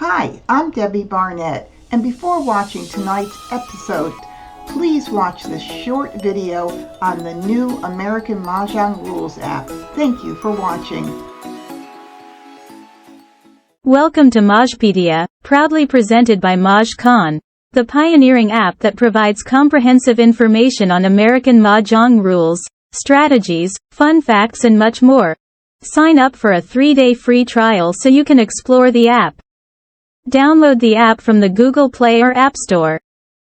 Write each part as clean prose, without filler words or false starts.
Hi, I'm Debbie Barnett, and before watching tonight's episode, please watch this short video on the new American Mahjong Rules app. Thank you for watching. Welcome to Mahjpedia, proudly presented by MahjCon, the pioneering app that provides comprehensive information on American Mahjong rules, strategies, fun facts and much more. Sign up for a 3-day free trial so you can explore the app. Download the app from the Google Play or App Store.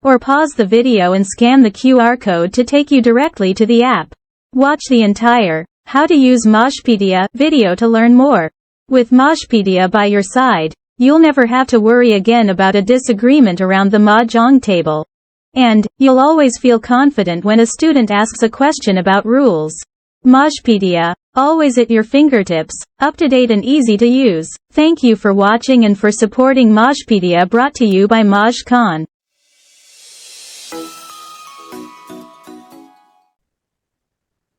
Or pause the video and scan the QR code to take you directly to the app. Watch the entire How to Use Mahjpedia video to learn more. With Mahjpedia by your side, you'll never have to worry again about a disagreement around the Mahjong table. And you'll always feel confident when a student asks a question about rules. Mahjpedia, always at your fingertips, up to date and easy to use. Thank you for watching and for supporting Mahjpedia, brought to you by MahjCon.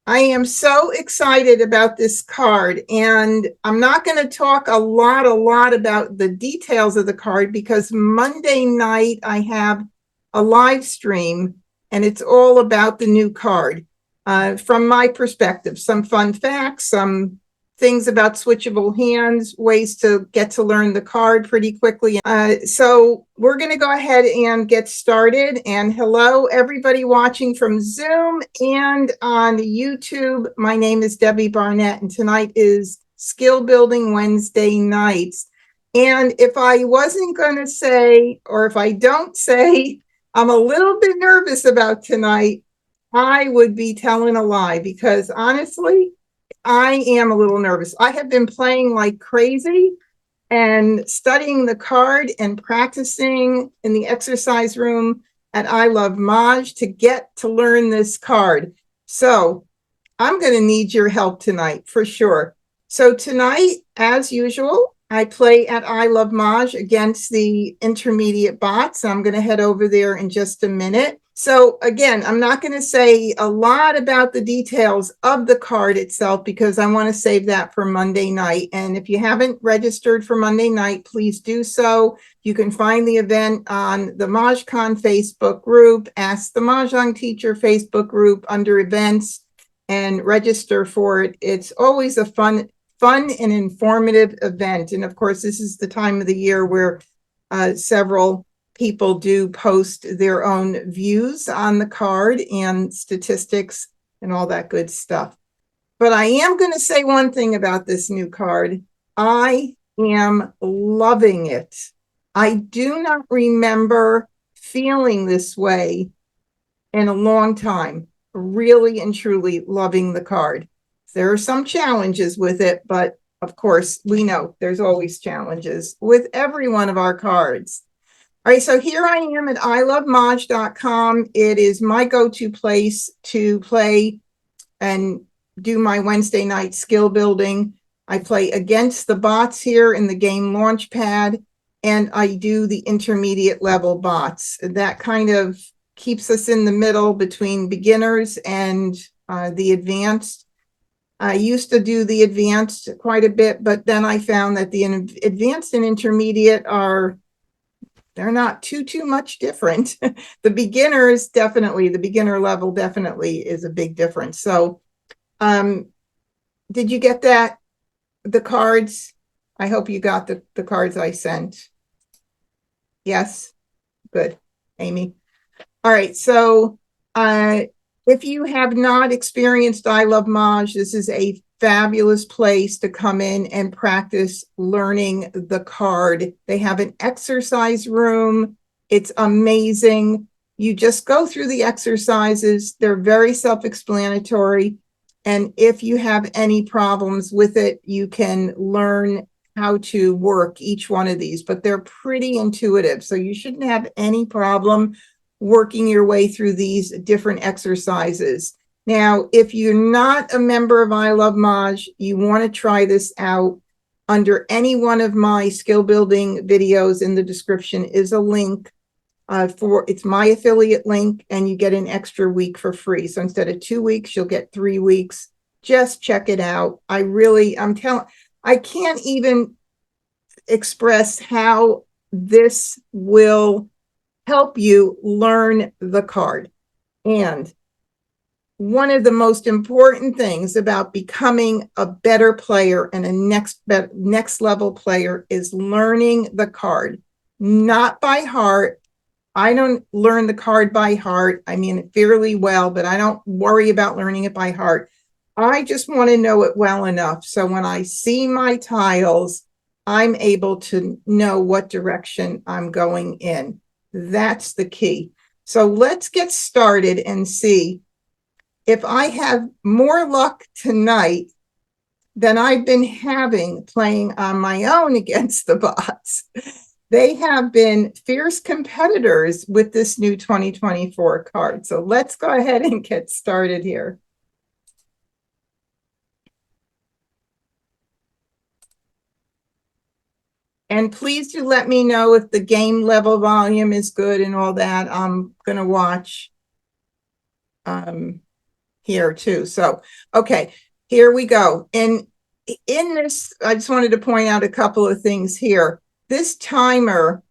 I am so excited about this card, and I'm not going to talk a lot about the details of the card because Monday night I have a live stream and it's all about the new card. From my perspective, some fun facts, some things about switchable hands, ways to get to learn the card pretty quickly. So we're going to go ahead and get started. And hello, everybody watching from Zoom and on YouTube. My name is Debbie Barnett, and tonight is Skill Building Wednesday nights. And if I wasn't going to say, or if I don't say, I'm a little bit nervous about tonight, I would be telling a lie, because honestly, I am a little nervous. I have been playing like crazy and studying the card and practicing in the exercise room at I Love Maj to get to learn this card. So I'm going to need your help tonight for sure. So tonight, as usual, I play at I Love Maj against the intermediate bots. I'm going to head over there in just a minute. So again, I'm not going to say a lot about the details of the card itself because I want to save that for Monday night. And if you haven't registered for Monday night, please do so. You can find the event on the MahjCon Facebook group, Ask the Mahjong Teacher Facebook group under events, and register for it. It's always a fun and informative event. And of course, this is the time of the year where several people do post their own views on the card and statistics and all that good stuff. But I am going to say one thing about this new card. I am loving it. I do not remember feeling this way in a long time. Really and truly loving the card. There are some challenges with it, but of course, we know there's always challenges with every one of our cards. All right, so here I am at ilovemaj.com. It is my go-to place to play and do my Wednesday night skill building. I play against the bots here in the game Launchpad, and I do the intermediate level bots. That kind of keeps us in the middle between beginners and the advanced. I used to do the advanced quite a bit, but then I found that the advanced and intermediate they're not too much different. The beginners definitely, the beginner level definitely is a big difference. So did you get that? The cards? I hope you got the cards I sent. Yes? Good. Amy. All right. So if you have not experienced I Love Maj, this is a fabulous place to come in and practice learning the card. They have an exercise room. It's amazing. You just go through the exercises. They're very self-explanatory. And if you have any problems with it, you can learn how to work each one of these, but they're pretty intuitive. So you shouldn't have any problem working your way through these different exercises. Now, if you're not a member of I Love Maj, you want to try this out. Under any one of my skill building videos in the description is a link it's my affiliate link, and you get an extra week for free. So instead of 2 weeks, you'll get 3 weeks. Just check it out. I can't even express how this will help you learn the card. And one of the most important things about becoming a better player and a next level player is learning the card, not by heart. I don't learn the card by heart. I mean it fairly well, but I don't worry about learning it by heart. I just want to know it well enough. So when I see my tiles, I'm able to know what direction I'm going in. That's the key. So let's get started and see if I have more luck tonight than I've been having playing on my own against the bots. They have been fierce competitors with this new 2024 card. So let's go ahead and get started here. And please do let me know if the game level volume is good and all that. I'm going to watch here too. So, okay, here we go. And in this, I just wanted to point out a couple of things here. This timer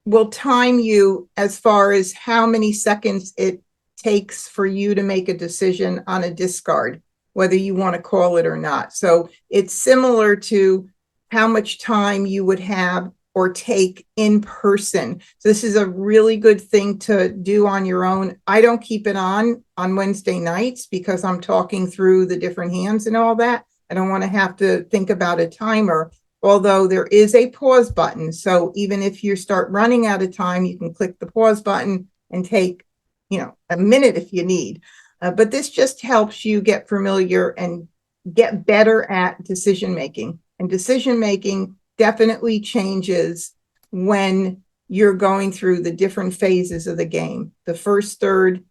will time you as far as how many seconds it takes for you to make a decision on a discard, whether you want to call it or not. So it's similar to how much time you would have or take in person. So this is a really good thing to do on your own. I don't keep it on Wednesday nights because I'm talking through the different hands and all that. I don't want to have to think about a timer, although there is a pause button. So even if you start running out of time, you can click the pause button and take, a minute if you need. But this just helps you get familiar and get better at decision making. And decision making definitely changes when you're going through the different phases of the game, the first third,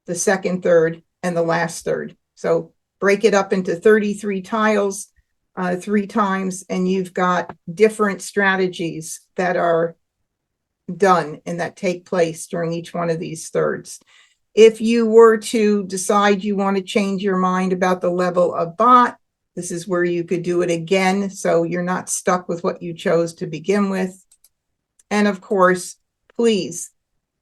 the second third, and the last third. So break it up into 33 tiles 3 times, and you've got different strategies that are done and that take place during each one of these thirds. If you were to decide you want to change your mind about the level of bot, this is where you could do it again, so you're not stuck with what you chose to begin with. And of course, please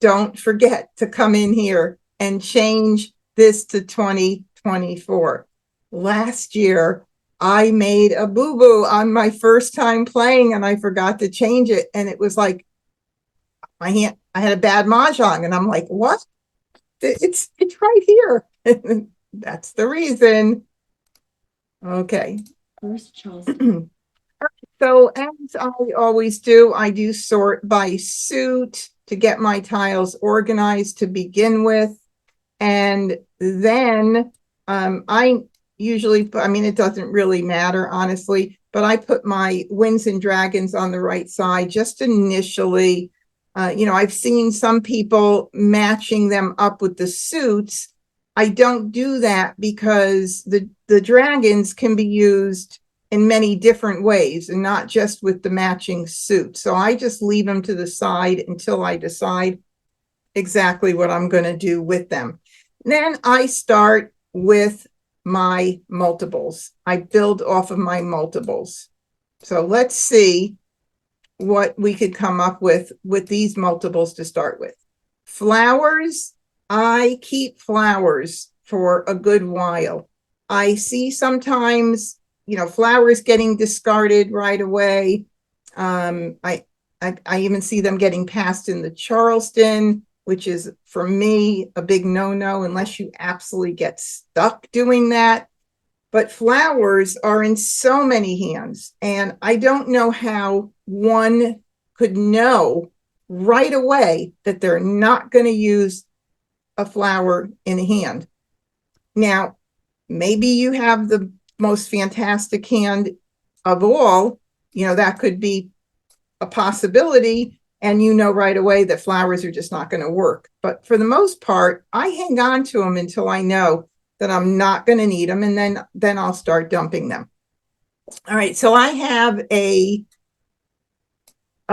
don't forget to come in here and change this to 2024. Last year, I made a boo-boo on my first time playing and I forgot to change it. And it was like, I had a bad Mahjong, and I'm like, what? It's right here. That's the reason. Okay. First, Charleston. So as I always do, I do sort by suit to get my tiles organized to begin with. And then I usually, it doesn't really matter, honestly, but I put my Winds and Dragons on the right side just initially. I've seen some people matching them up with the suits. I don't do that because the dragons can be used in many different ways and not just with the matching suit. So I just leave them to the side until I decide exactly what I'm going to do with them. Then I start with my multiples. I build off of my multiples. So let's see what we could come up with these multiples to start with. Flowers, I keep flowers for a good while. I see sometimes, flowers getting discarded right away. I even see them getting passed in the Charleston, which is, for me, a big no-no unless you absolutely get stuck doing that. But flowers are in so many hands, and I don't know how one could know right away that they're not going to use a flower in a hand. Now, maybe you have the most fantastic hand of all, that could be a possibility, and right away that flowers are just not going to work. But for the most part, I hang on to them until I know that I'm not going to need them, and then I'll start dumping them. All right, so I have a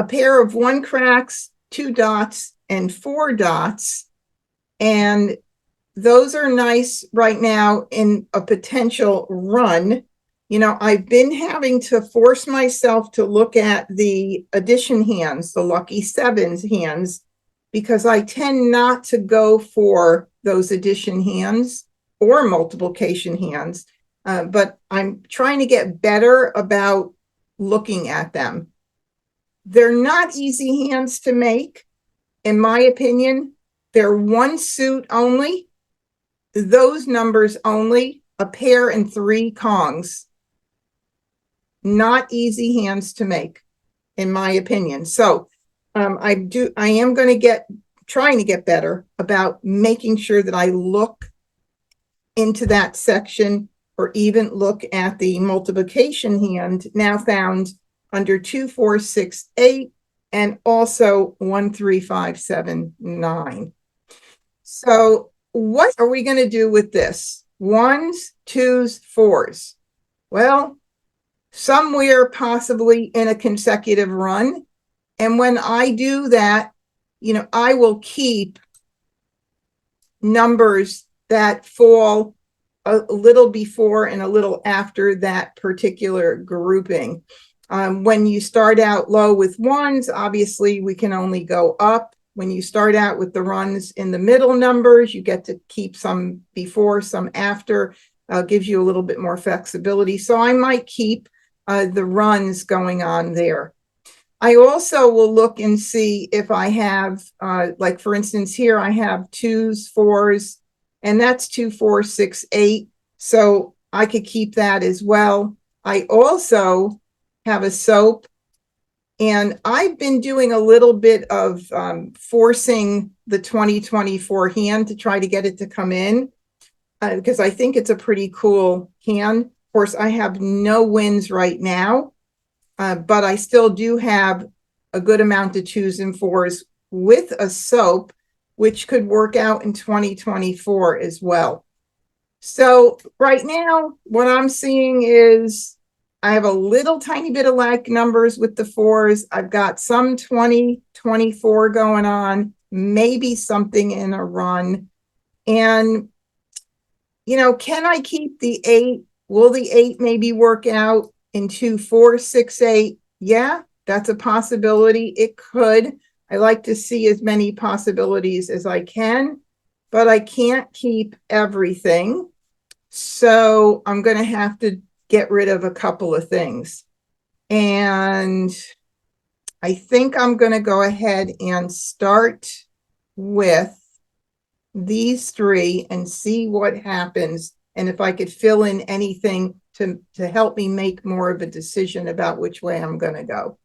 pair of 1 cracks, 2 dots, and 4 dots, and those are nice right now in a potential run. You know, I've been having to force myself to look at the addition hands, the lucky sevens hands, because I tend not to go for those addition hands or multiplication hands. But I'm trying to get better about looking at them. They're not easy hands to make, in my opinion. They're one suit only, those numbers only, a pair and 3 Kongs. Not easy hands to make, in my opinion. So I am going to trying to get better about making sure that I look into that section, or even look at the multiplication hand now found under 2, 4, 6, 8, and also 1, 3, 5, 7, 9. So what are we going to do with this? Ones, twos, fours. Well, somewhere possibly in a consecutive run. And when I do that, you know, I will keep numbers that fall a little before and a little after that particular grouping. When you start out low with ones, obviously we can only go up. When you start out with the runs in the middle numbers, you get to keep some before, some after, gives you a little bit more flexibility. So I might keep the runs going on there. I also will look and see if I have, like for instance, here I have twos, fours, and that's 2, 4, 6, 8. So I could keep that as well. I also have a soap, and I've been doing a little bit of forcing the 2024 hand to try to get it to come in, because I think it's a pretty cool hand. Of course, I have no wins right now. But I still do have a good amount of twos and fours with a soap, which could work out in 2024 as well. So right now, what I'm seeing is I have a little tiny bit of like numbers with the fours. I've got some 20, 24 going on, maybe something in a run. And, you know, can I keep the 8? Will the 8 maybe work out in 2, 4, 6, 8? Yeah, that's a possibility. It could. I like to see as many possibilities as I can, but I can't keep everything. So I'm going to have to get rid of a couple of things. And I think I'm going to go ahead and start with these 3 and see what happens, and if I could fill in anything to help me make more of a decision about which way I'm going to go.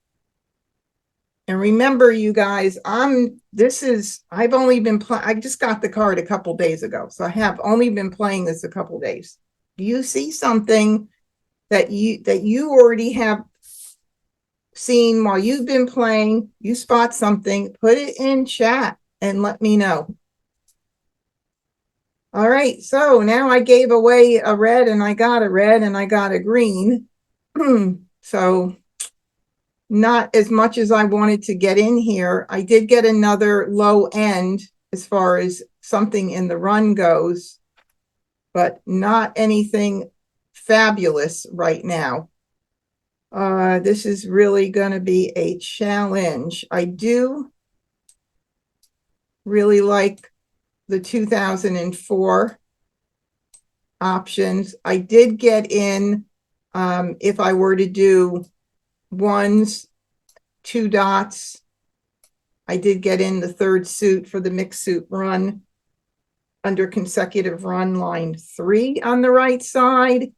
And remember, you guys, I've only been I just got the card a couple days ago, so I have only been playing this a couple days. Do you see something that you already have seen while you've been playing? You spot something, put it in chat and let me know. All right, so now I gave away a red, and I got a red, and I got a green. So not as much as I wanted to get in here. I did get another low end as far as something in the run goes, but not anything fabulous right now. This is really going to be a challenge. I do really like the 2004 options. I did get in, if I were to do ones, 2 dots, I did get in the 3rd suit for the mixed suit run under consecutive run line 3 on the right side.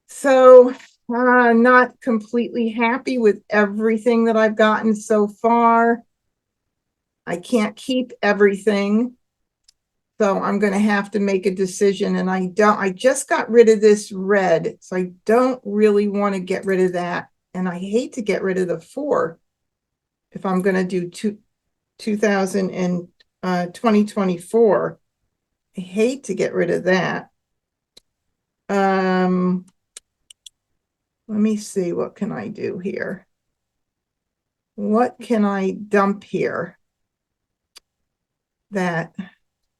So not completely happy with everything that I've gotten so far. I can't keep everything. So I'm going to have to make a decision, and I just got rid of this red, so I don't really want to get rid of that. And I hate to get rid of the 4 if I'm going to do 2024. I hate to get rid of that. Let me see, what can I do here? What can I dump here that,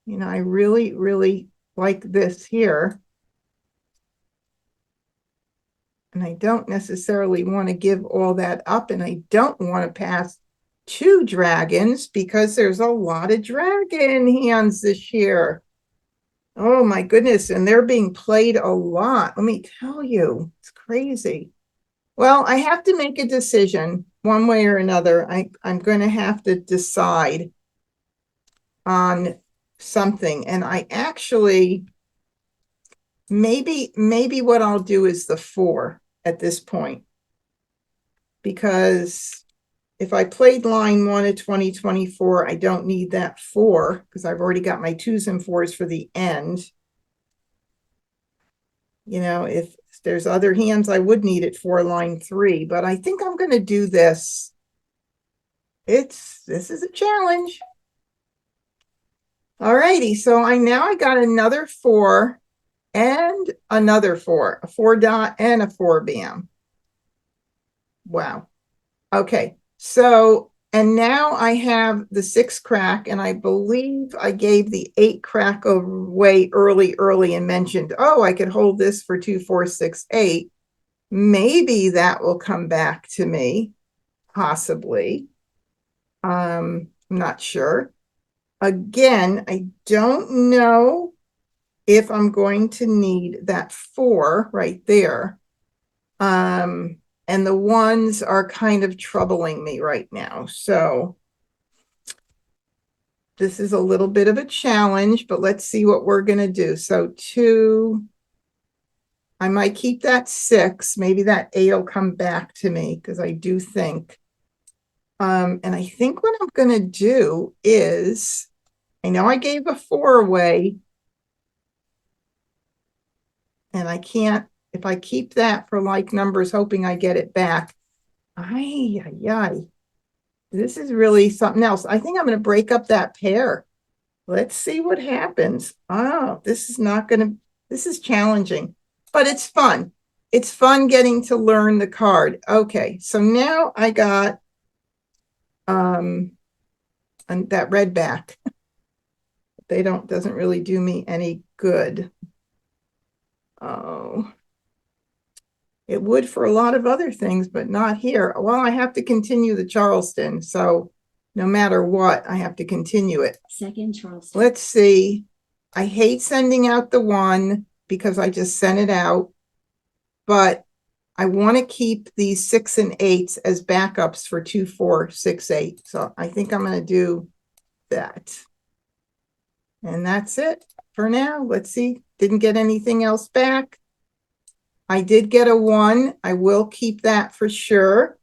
you know, I really, really like this here. And I don't necessarily want to give all that up, and I don't want to pass 2 dragons because there's a lot of dragon hands this year. Oh my goodness, and they're being played a lot. Let me tell you, it's crazy. Well, I have to make a decision one way or another. I'm going to have to decide on something. And I actually, maybe what I'll do is the 4 at this point. Because if I played line 1 of 2024, I don't need that 4 because I've already got my 2s and 4s for the end. You know, if there's other hands, I would need it for line 3, but I think I'm going to do this. This is a challenge. All righty, so I got another 4 and another 4, a 4 dot and a 4 bam. Wow. Okay, so, and now I have the 6 crack, and I believe I gave the 8 crack away early and mentioned, oh, I could hold this for 2, 4, 6, 8. Maybe that will come back to me, possibly. I'm not sure. Again, I don't know if I'm going to need that 4 right there. And the 1s are kind of troubling me right now. So this is a little bit of a challenge, but let's see what we're going to do. So 2, I might keep that 6. Maybe that 8 will come back to me because I do think. And I think what I'm going to do is, I know I gave a 4 away. And I can't, if I keep that for like numbers, hoping I get it back. This is really something else. I think I'm going to break up that pair. Let's see what happens. Oh, this is challenging, but it's fun. It's fun getting to learn the card. Okay, so now I got and that red back. Doesn't really do me any good. Oh. It would for a lot of other things, but not here. Well, I have to continue the Charleston. So no matter what, I have to continue it. Second Charleston. Let's see. I hate sending out the 1 because I just sent it out. But I want to keep these 6 and 8s as backups for 2, 4, 6, 8. So I think I'm going to do that. And that's it for now. Let's see. Didn't get anything else back. I did get a 1. I will keep that for sure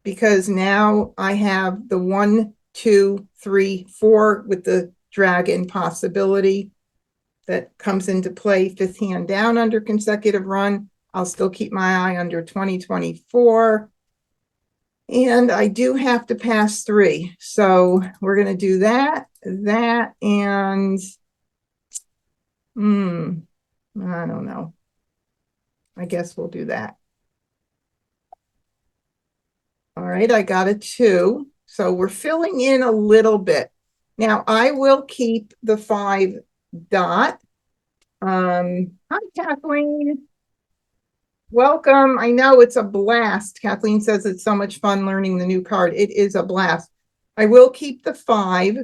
because now I have the 1, 2, 3, 4 with the dragon possibility that comes into play. 5th hand down under consecutive run. I'll still keep my eye under 2024. And I do have to pass 3. So we're going to do that, and I don't know. I guess we'll do that. All right, I got a 2. So we're filling in a little bit. Now I will keep the 5 dot. Hi, Kathleen. Welcome. I know it's a blast. Kathleen says it's so much fun learning the new card. It is a blast. I will keep the 5.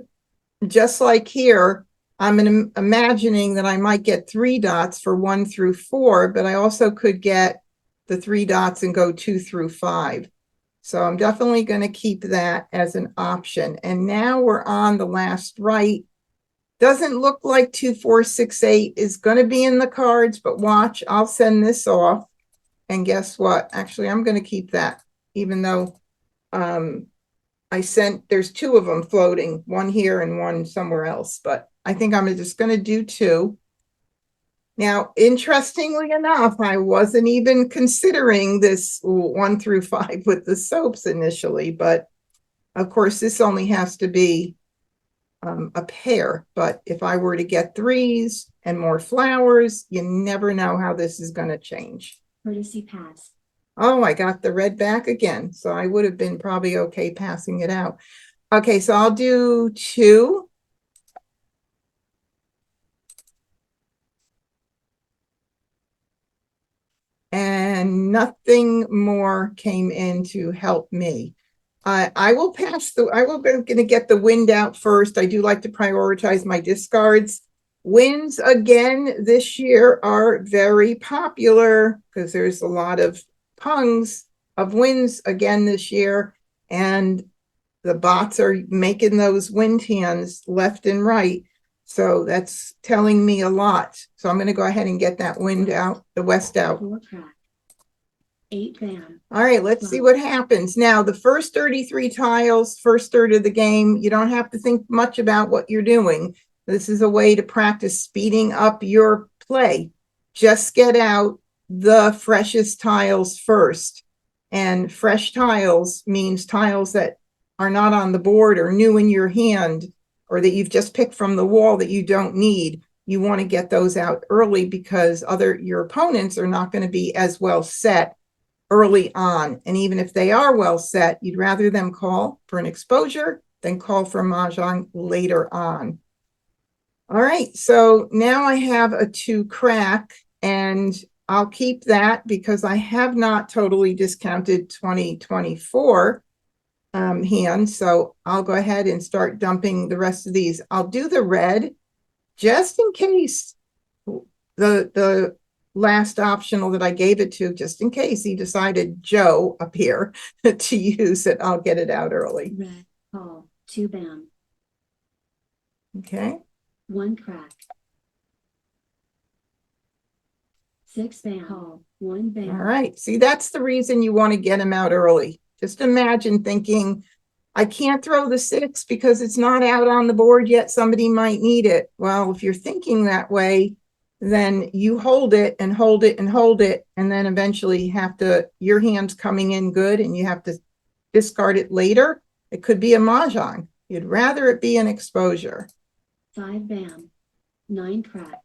Just like here, I'm imagining that I might get 3 dots for 1 through 4, but I also could get the 3 dots and go 2 through 5. So I'm definitely going to keep that as an option. And now we're on the last right. Doesn't look like 2, 4, 6, 8 is going to be in the cards, but watch, I'll send this off. And guess what? Actually, I'm going to keep that, even though there's 2 of them floating, 1 here and 1 somewhere else, but I think I'm just going to do 2. Now, interestingly enough, I wasn't even considering this 1 through 5 with the soaps initially, but of course, this only has to be a pair. But if I were to get 3s and more flowers, you never know how this is going to change. Courtesy pass. Oh, I got the red back again. So I would have been probably okay passing it out. Okay, so I'll do 2. And and nothing more came in to help me. I will going to get the wind out first. I do like to prioritize my discards. Winds again this year are very popular because there's a lot of pungs of winds again this year, and the bots are making those wind hands left and right. So that's telling me a lot. So I'm going to go ahead and get that wind out, the west out. 4 crack. 8 bam. All right, let's see what happens. Now, the first 33 tiles, first third of the game, you don't have to think much about what you're doing. This is a way to practice speeding up your play. Just get out the freshest tiles first. And fresh tiles means tiles that are not on the board or new in your hand, or that you've just picked from the wall that you don't need. You want to get those out early because your opponents are not going to be as well set early on. And even if they are well set, you'd rather them call for an exposure than call for Mahjong later on. All right, so now I have a 2 crack, and I'll keep that because I have not totally discounted 2024 hands. So I'll go ahead and start dumping the rest of these. I'll do the red just in case the last optional that I gave it to, just in case he decided Joe up here to use it. I'll get it out early. Red. Call. 2 bam. Okay. 1 crack. 6 bam. Call. 1 bam. All right. See, that's the reason you want to get them out early. Just imagine thinking, I can't throw the 6 because it's not out on the board yet. Somebody might need it. Well, if you're thinking that way, then you hold it and hold it and hold it. And then eventually your hand's coming in good and you have to discard it later. It could be a Mahjong. You'd rather it be an exposure. 5 bam. 9 crack.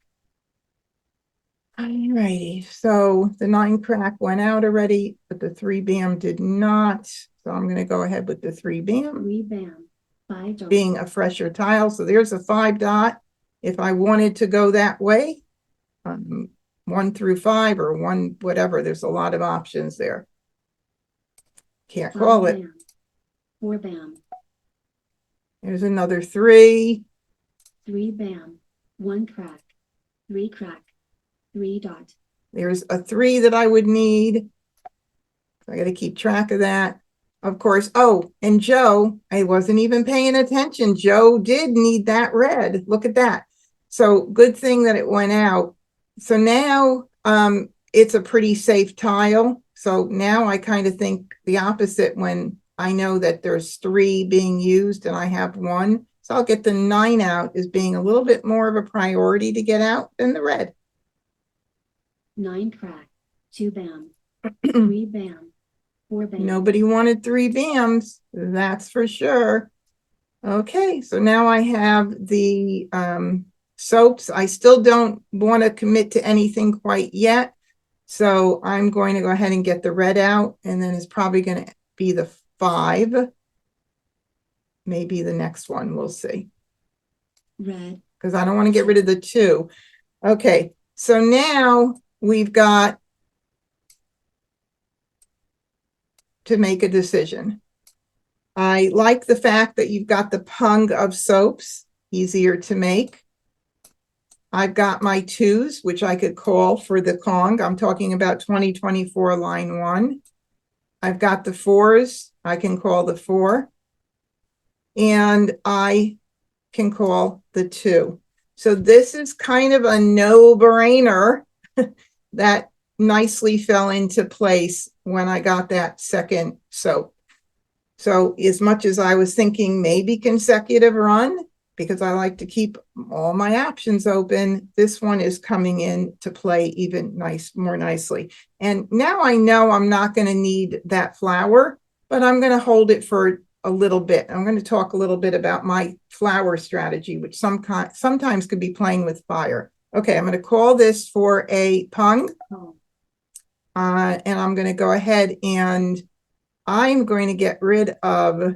All righty. So the 9 crack went out already, but the 3 bam did not. So I'm going to go ahead with the 3 bam. 3 bam. 5 dot. Being a fresher tile. So there's a 5 dot. If I wanted to go that way, 1 through 5 or 1, whatever, there's a lot of options there. Can't call it. Bam. 4 bam. There's another 3. 3 bam. 1 crack. 3 crack. 3 dot. There's a 3 that I would need. I got to keep track of that. Of course. Oh, and Joe, I wasn't even paying attention. Joe did need that red. Look at that. So good thing that it went out. So now it's a pretty safe tile. So now I kind of think the opposite when I know that there's 3 being used and I have 1. So I'll get the 9 out as being a little bit more of a priority to get out than the red. 9 crack. 2 bam. 3 bam. 4 bam. Nobody wanted 3 bams, that's for sure. Okay, so now I have the soaps. I still don't want to commit to anything quite yet. So I'm going to go ahead and get the red out, and then it's probably going to be the 5. Maybe the next one, we'll see. Red. Because I don't want to get rid of the 2. Okay, so now we've got to make a decision. I like the fact that you've got the pung of soaps, easier to make. I've got my 2s, which I could call for the Kong. I'm talking about 2024 line 1. I've got the 4s. I can call the 4. And I can call the 2. So this is kind of a no-brainer that nicely fell into place when I got that second soap. So as much as I was thinking maybe consecutive run, because I like to keep all my options open, this one is coming in to play even more nicely. And now I know I'm not going to need that flower, but I'm going to hold it for a little bit. I'm going to talk a little bit about my flower strategy, which sometimes could be playing with fire. Okay, I'm going to call this for a pung. And I'm going to go ahead and I'm going to get rid of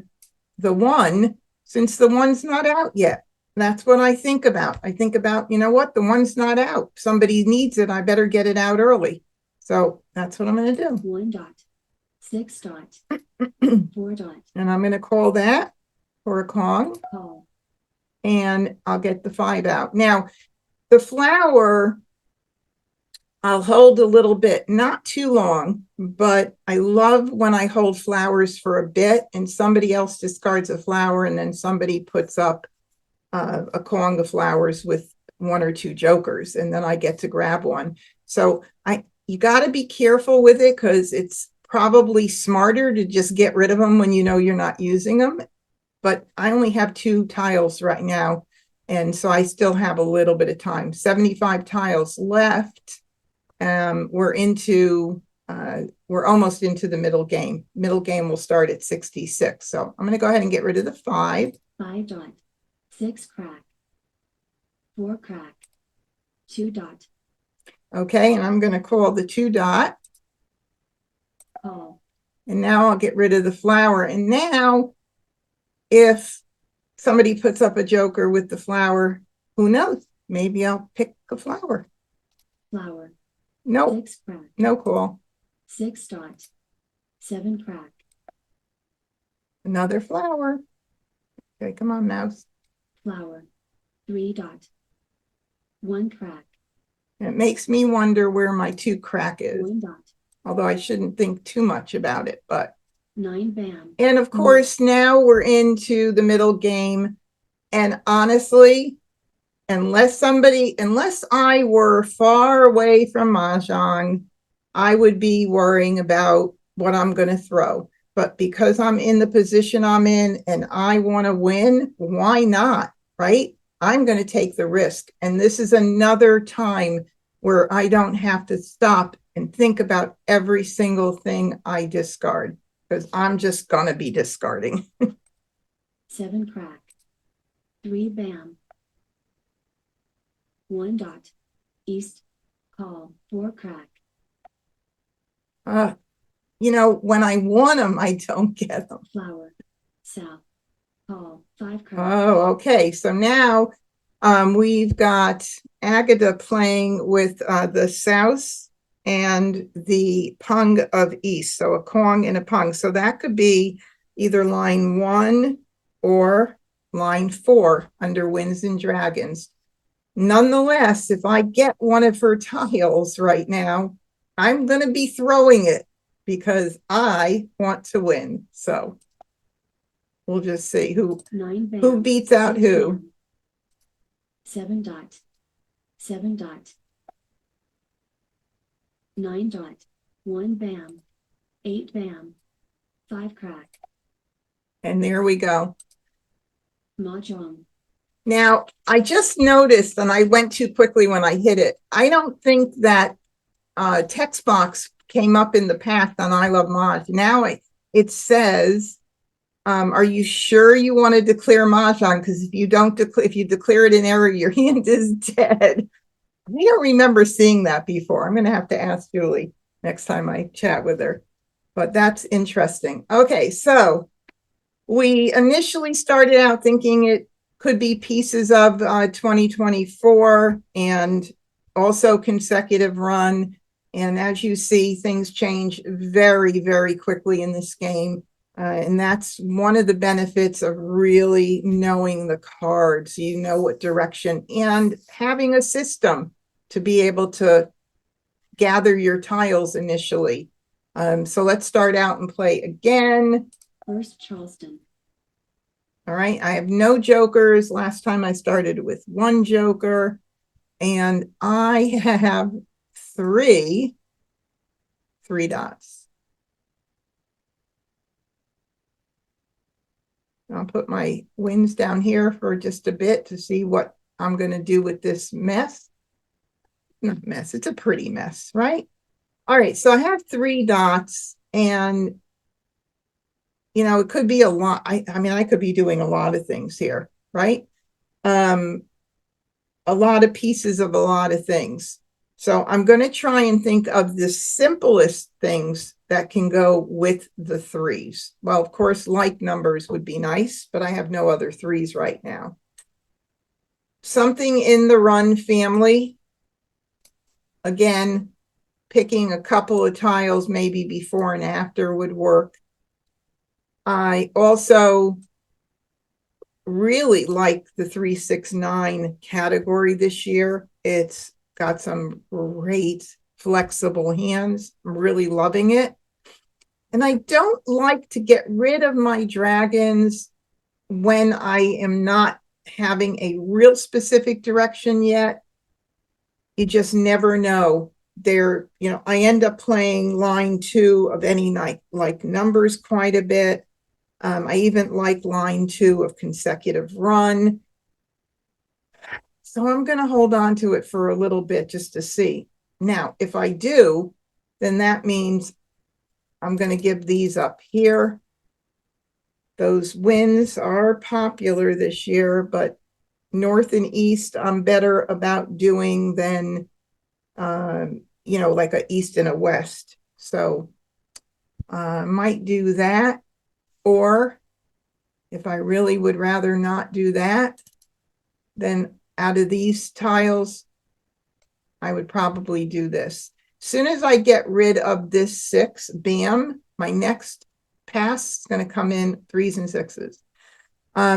the 1 since the 1's not out yet. That's what I think about. I think about, you know what, the 1's not out. Somebody needs it. I better get it out early. So that's what I'm going to do. 1 dot, 6 dot, 4 dot, And I'm going to call that for a Kong, call, and I'll get the 5 out. Now, the flower, I'll hold a little bit, not too long, but I love when I hold flowers for a bit and somebody else discards a flower and then somebody puts up a Kong of flowers with 1 or 2 jokers, and then I get to grab one. So you got to be careful with it, because it's probably smarter to just get rid of them when you know you're not using them. But I only have 2 tiles right now, and so I still have a little bit of time. 75 tiles left. We're almost into the middle game. Middle game will start at 66. So I'm going to go ahead and get rid of the 5. 5 dot, 6 crack, 4 crack, 2 dot, Okay, and I'm going to call the 2 dot. call, And now I'll get rid of the flower. And now, if somebody puts up a joker with the flower, who knows? Maybe I'll pick a flower. flower, No, 6 crack, no call. 6 dot, 7 crack, Another flower. Okay, come on, mouse. flower, 3 dot, 1 crack, And it makes me wonder where my 2 crack is, 1 dot, although I shouldn't think too much about it. But 9 bam, and of course, now we're into the middle game. And honestly, unless I were far away from Mahjong, I would be worrying about what I'm going to throw. But because I'm in the position I'm in and I want to win, why not? Right? I'm going to take the risk. And this is another time where I don't have to stop and think about every single thing I discard, because I'm just going to be discarding. 7 crack, 3 bam, 1 dot, east, call, 4 crack, When I want them, I don't get them. flower, south, call, 5 crack, Oh, okay. So now we've got Agatha playing with the south and the pung of east. So a Kong and a pung. So that could be either line 1 or line 4 under Winds and Dragons. Nonetheless, if I get one of her tiles right now, I'm going to be throwing it because I want to win. So we'll just see who 9 bam, beats out 6 who. bam, 7 dot, 7 dot, 9 dot, 1 bam, 8 bam, 5 crack, And there we go. Mahjong, Now, I just noticed, and I went too quickly when I hit it, I don't think that text box came up in the past on I Love Maj. Now it says, are you sure you want to declare Mahjong? Because if you declare it in error, your hand is dead. I don't remember seeing that before. I'm going to have to ask Julie next time I chat with her. But that's interesting. Okay, so we initially started out thinking it could be pieces of 2024 and also consecutive run. And as you see, things change very, very quickly in this game. And that's one of the benefits of really knowing the cards. You know what direction, and having a system to be able to gather your tiles initially. So let's start out and play again. first Charleston, All right, I have no jokers. Last time I started with 1 joker, and I have 3 dots. I'll put my Winds down here for just a bit to see what I'm going to do with this mess. Not mess, it's a pretty mess, right? All right, so I have 3 dots, and it could be a lot. I mean, I could be doing a lot of things here, right? A lot of pieces of a lot of things. So I'm going to try and think of the simplest things that can go with the 3s. Well, of course, like numbers would be nice, but I have no other 3s right now. Something in the run family. Again, picking a couple of tiles, maybe before and after would work. I also really like the 369 category this year. It's got some great flexible hands. I'm really loving it. And I don't like to get rid of my dragons when I am not having a real specific direction yet. You just never know. I end up playing line 2 of any night, like numbers quite a bit. I even like line 2 of consecutive run. So I'm going to hold on to it for a little bit just to see. Now, if I do, then that means I'm going to give these up here. Those winds are popular this year, but north and east, I'm better about doing than, like a east and a west. So I might do that. Or if I really would rather not do that, then out of these tiles, I would probably do this. As soon as I get rid of this 6, bam, my next pass is going to come in 3s and 6s.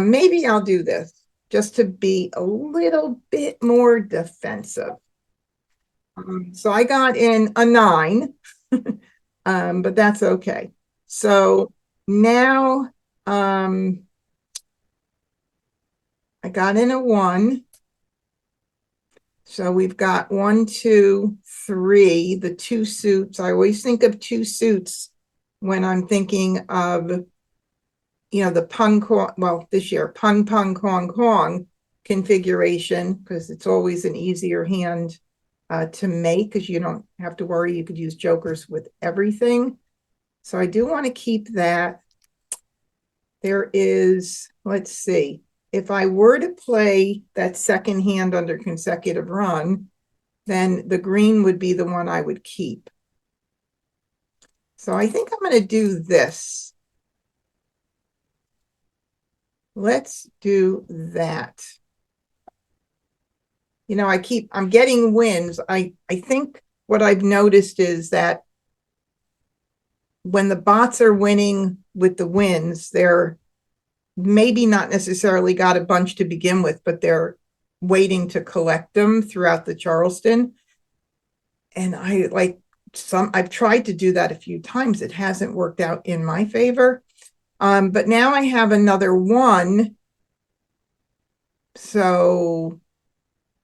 Maybe I'll do this just to be a little bit more defensive. So I got in a 9, but that's okay. So now I got in a 1. So we've got 1, 2, 3, the 2 suits. I always think of 2 suits when I'm thinking of, the pung, well, this year, pung, pung, kong, kong configuration, because it's always an easier hand to make, because you don't have to worry. You could use jokers with everything. So I do want to keep that. There is, let's see. If I were to play that second hand under consecutive run, then the green would be the one I would keep. So I think I'm going to do this. Let's do that. I'm getting wins. I think what I've noticed is that when the bots are winning with the wins, they're maybe not necessarily got a bunch to begin with, but they're waiting to collect them throughout the Charleston. And I've tried to do that a few times. It hasn't worked out in my favor. But now I have another 1. So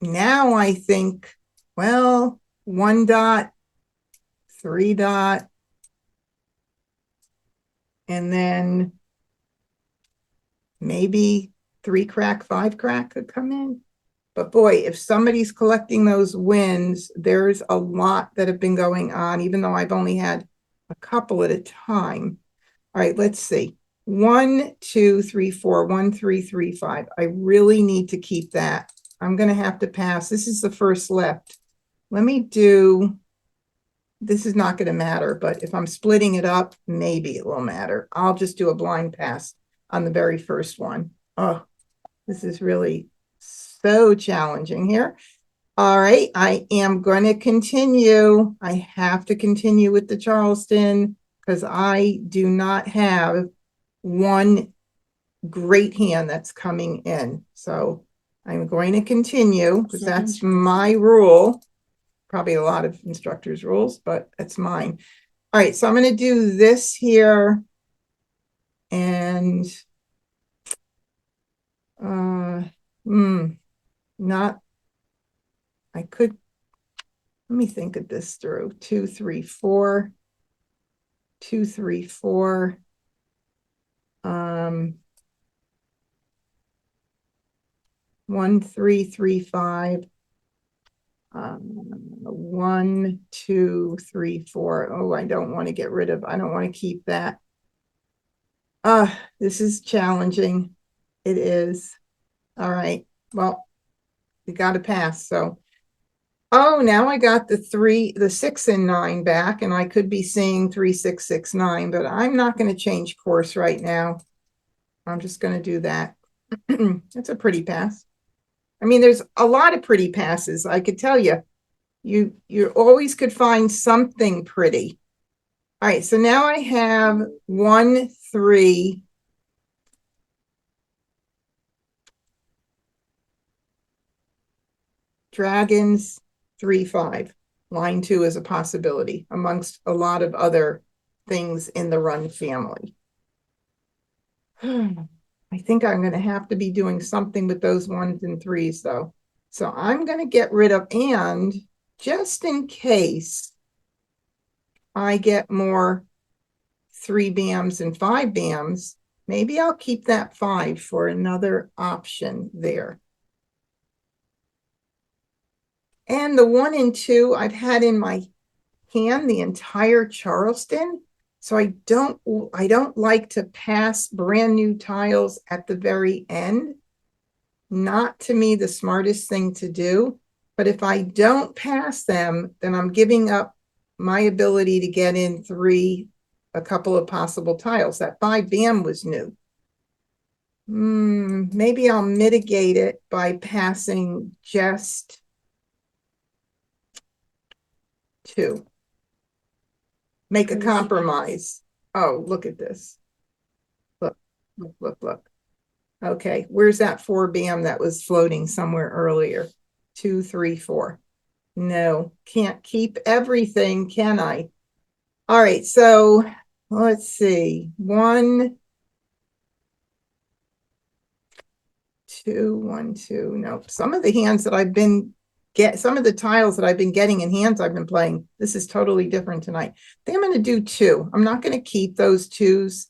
now I think, well, 1 dot, 3 dot, and then maybe 3 crack, 5 crack could come in. But boy, if somebody's collecting those wins, there's a lot that have been going on, even though I've only had a couple at a time. All right, let's see. 1, 2, 3, 4, 1, 3, 3, 5. I really need to keep that. I'm going to have to pass. This is the first left. Let me do, this is not going to matter, but if I'm splitting it up, maybe it will matter. I'll just do a blind pass on the very first one. Oh, this is really so challenging here. All right, I am going to continue. I have to continue with the Charleston because I do not have one great hand that's coming in. So I'm going to continue because that's my rule. Probably a lot of instructors' rules, but that's mine. All right, so I'm going to do this here. And I could, let me think of this through. 2, 3, 4, 2, 3, 4. 1, 3, 3, 5. 1, 2, 3, 4. Oh, I don't want to get rid of, I don't want to keep that. This is challenging. It is. All right. Well, you got to pass. So, oh, now I got the 6 and 9 back, and I could be seeing 3, 6, 6, 9, but I'm not going to change course right now. I'm just going to do that. It's a pretty pass. I mean, there's a lot of pretty passes, I could tell you. You always could find something pretty. All right, so now I have 1, 3. Dragons, 3, 5. Line 2 is a possibility amongst a lot of other things in the run family. I think I'm going to have to be doing something with those 1s and 3s though. So I'm going to get rid of, and just in case I get more 3 BAMs and 5 BAMs, maybe I'll keep that 5 for another option there. And the 1 and 2 I've had in my hand the entire Charleston. So I don't like to pass brand new tiles at the very end. Not to me the smartest thing to do. But if I don't pass them, then I'm giving up my ability to get in 3, a couple of possible tiles. That 5 BAM was new. Maybe I'll mitigate it by passing just 2. Make a compromise. Oh, look at this. Look, look, look, look. Okay, where's that 4 BAM that was floating somewhere earlier? 2, 3, 4. No, can't keep everything, can I? All right, so let's see. 1, 2, 1, 2. No, some of the hands that I've been some of the tiles that I've been getting in hands I've been playing, this is totally different tonight. I think I'm going to do 2. I'm not going to keep those 2s.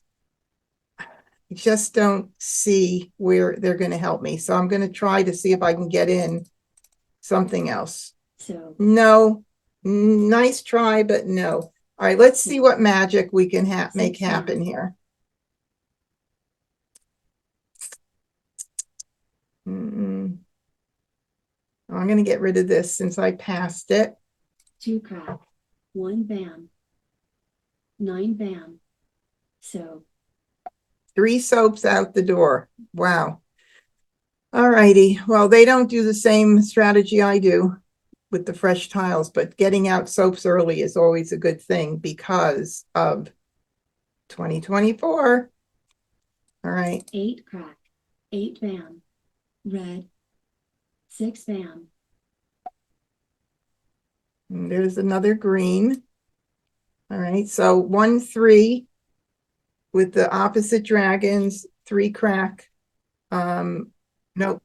I just don't see where they're going to help me. So I'm going to try to see if I can get in something else. So no, nice try, but no. All right, let's see what magic we can make happen here. I'm going to get rid of this since I passed it. 2 crack, 1 BAM, 9 BAM. So 3 soaps out the door. Wow. All righty. Well, they don't do the same strategy I do with the fresh tiles, but getting out soaps early is always a good thing because of 2024. All right. 8 crack, 8 BAM, red, 6 BAM. And there's another green. All right. So 1, 3 with the opposite dragons, 3 crack. Nope.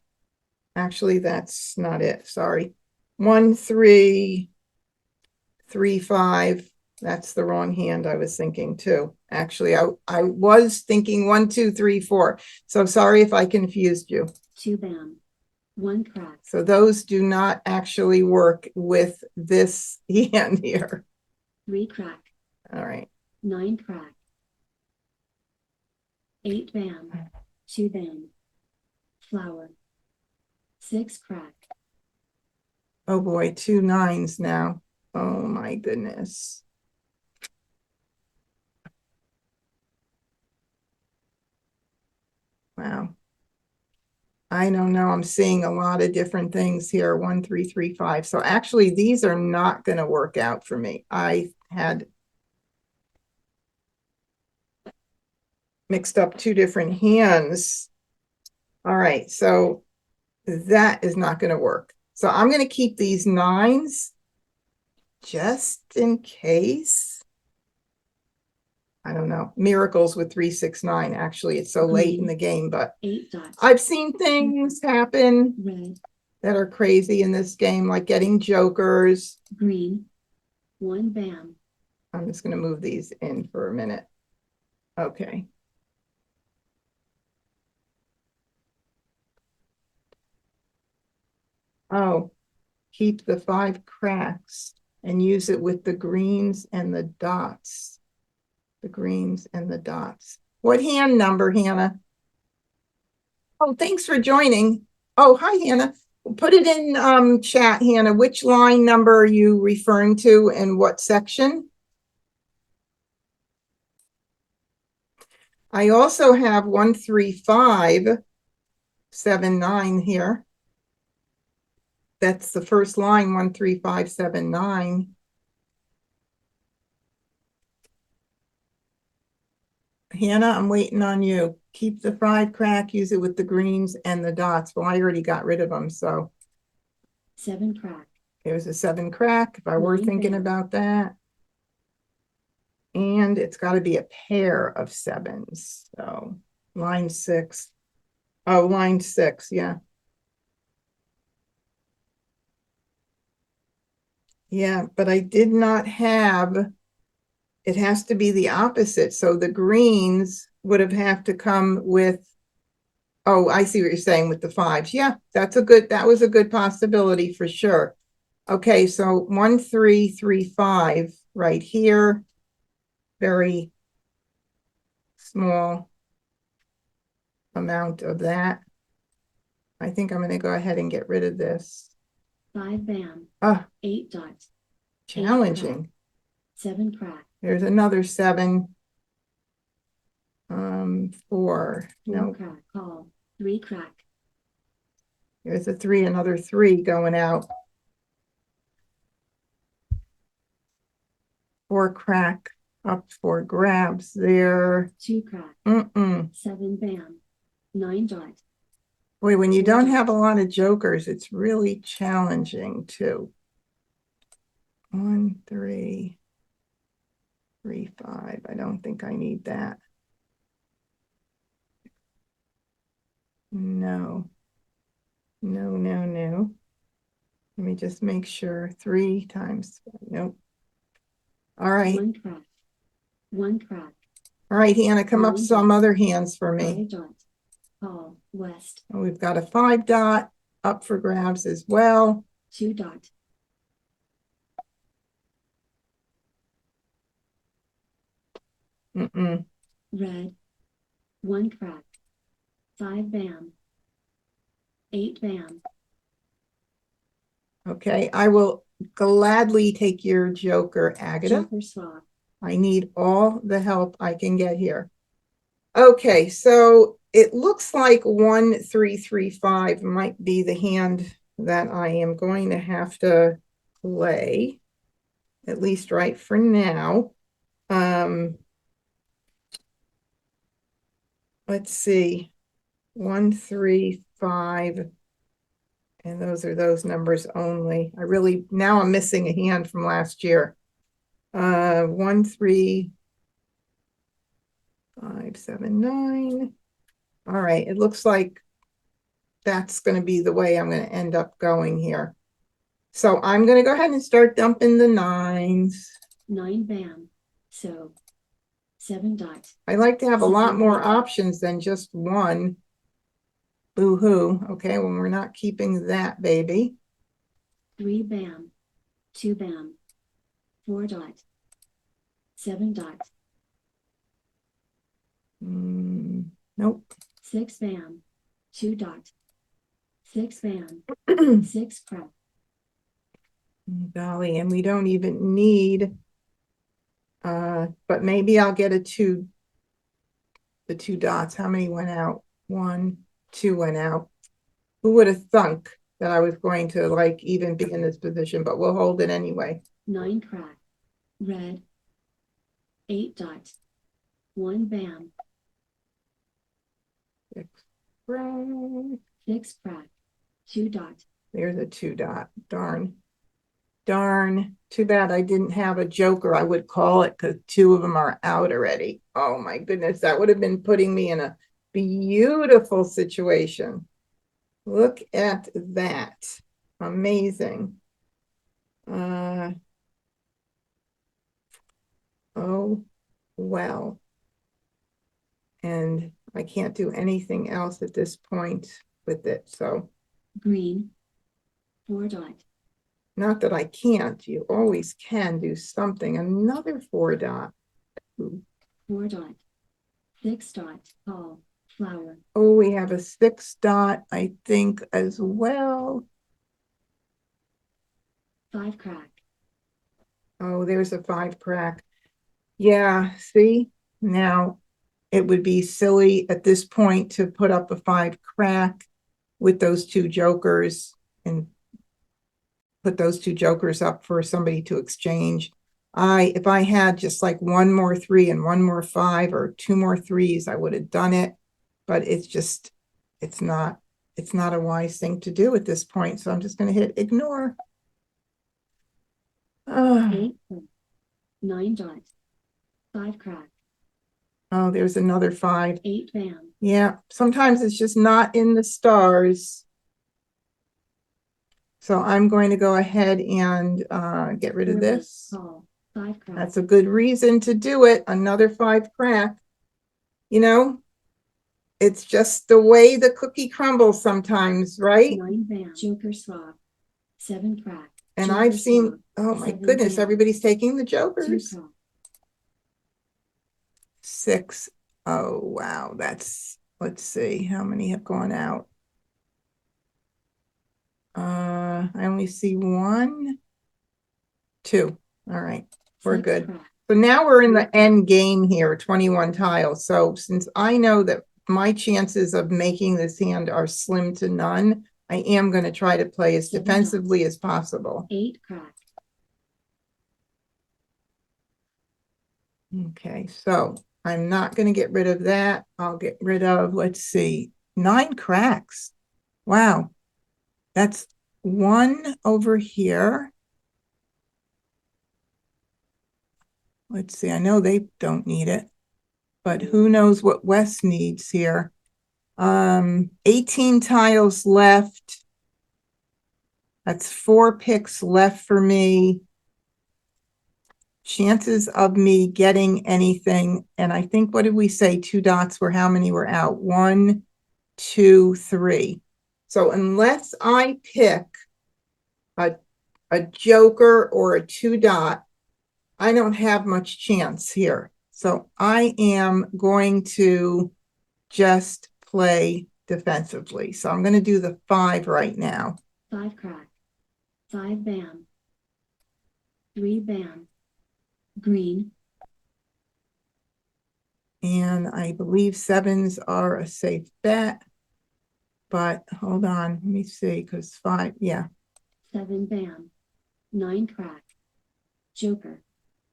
Actually, that's not it. Sorry. 1, 3, 3, 5. That's the wrong hand I was thinking too. Actually, I was thinking 1, 2, 3, 4. So sorry if I confused you. 2 BAM, 1 crack. So those do not actually work with this hand here. 3 crack. All right. 9 crack. 8 BAM, 2 BAM. Flower. 6 crack. Oh boy, 2 9s now. Oh my goodness. Wow. I don't know. I'm seeing a lot of different things here. 1, 3, 3, 5. So actually, these are not going to work out for me. I had mixed up 2 different hands. All right. So that is not going to work. So I'm going to keep these 9s just in case. I don't know. Miracles with 3, 6, 9. Actually, it's so late in the game, but 8 dots. I've seen things happen Red. that are crazy in this game, like getting jokers. Green. 1 BAM. I'm just going to move these in for a minute. Okay. Oh, keep the 5 cracks and use it with the greens and the dots. The greens and the dots. What hand number, Hannah? Oh, thanks for joining. Oh, hi, Hannah. Put it in chat, Hannah. Which line number are you referring to and what section? I also have 1, 3, 5, 7, 9 here. that's the first line, 13579. Hannah, I'm waiting on you. Keep the 5 crack, use it with the greens and the dots. Well, I already got rid of them, so 7 crack, there's a 7 crack if I were 9 thinking bam. about that. And it's got to be a pair of 7s. So line 6. Oh, line 6, yeah. Yeah, but I did not have, it has to be the opposite. So the greens would have to come with, oh, I see what you're saying with the 5s. Yeah, that was a good possibility for sure. Okay, so 1335 right here. Very small amount of that. I think I'm going to go ahead and get rid of this. 5 bam, Ah, 8 dot, challenging. 7 crack, There's another 7. 4. 4 No, crack, call, 3 crack, there's a 3, another 3 going out. 4 crack up for grabs there. 2 crack, 7 bam, 9 dot, Boy, when you 4 don't dot. have a lot of jokers, it's really challenging too. 1, 3, 3, 5. I don't think I need that. No. No, no, no. Let me just make sure. 3 times. Nope. All right. 1 crack, 1 crack, All right, Hannah, come up 9 some dot, other hands for me. 5 dot, call, west, And we've got a 5 dot up for grabs as well. 2 dot, red, 1 crack, 5 bam, 8 bam, Okay, I will gladly take your joker, Agatha. joker swap, I need all the help I can get here. Okay, so it looks like 1335 might be the hand that I am going to have to play, at least right for now. Let's see, 135, and those are those numbers only. Now I'm missing a hand from last year. 1, 3, 5, 7, 9. All right, it looks like that's going to be the way I'm going to end up going here. So I'm going to go ahead and start dumping the 9s. 9 bam, so 7 dot, I like to have a lot 7 more bam. options than just one. Boo-hoo. Okay, well, we're not keeping that baby. 3 bam, 2 bam, 4 dot, 7 dot, Nope. 6 bam, 2 dot, 6 bam, 6 crack, Golly, and we don't even need, but maybe I'll get the 2 dots. How many went out? 1, 2 went out. Who would have thunk that I was going to like even be in this position, but we'll hold it anyway. 9 crack, red, 8 dot, 1 bam, 6 crack. 6 crack, 2 dot, There's a 2 dot. Darn. Too bad I didn't have a joker. I would call it because 2 of them are out already. Oh my goodness, that would have been putting me in a beautiful situation. Look at that. Amazing. Oh, well. And I can't do anything else at this point with it. So green, 4 dot, not that I can't, you always can do something. Another 4 dot. 4 dot, 6 dot, call, flower, Oh, we have a 6 dot, I think, as well. 5 crack, Oh, there's a 5 crack. Yeah, see, now it would be silly at this point to put up a 5 crack with those 2 jokers and put those two jokers up for somebody to exchange. If I had just like one more 3 and one more 5 or 2 more 3s, I would have done it. But it's not a wise thing to do at this point. So I'm just going to hit ignore. 8, 9 dots, 5 crack, Oh, there's another 5. 8 bam, Yeah, sometimes it's just not in the stars. So I'm going to go ahead and get rid of 4 this. call, 5 crack, That's a good reason to do it. Another 5 crack. You know, it's just the way the cookie crumbles sometimes, right? 9 bam, joker swap, 7 crack, And joker I've seen, swap, oh my 7 goodness, bam, everybody's taking the 2 jokers. crack, 6. Oh, wow. Let's see, how many have gone out? I only see 1, 2. All right, we're 6 good. crack, So now we're in the end game here, 21 tiles. So since I know that my chances of making this hand are slim to none, I am going to try to play as 7 defensively as possible. 8 crack, Okay, so I'm not going to get rid of that. I'll get rid of, let's see, 9 cracks. Wow. That's 1 over here. Let's see, I know they don't need it, but who knows what Wes needs here. 18 tiles left. That's 4 picks left for me. Chances of me getting anything, and I think, what did we say? 2 dots were how many were out? 1, 2, 3. So unless I pick a joker or a 2 dot, I don't have much chance here. So I am going to just play defensively. So I'm going to do the 5 right now. 5 crack, 5 bam, 3 bam, green, And I believe 7s are a safe bet. But hold on, let me see, because 5, yeah. 7 bam, 9 crack, joker,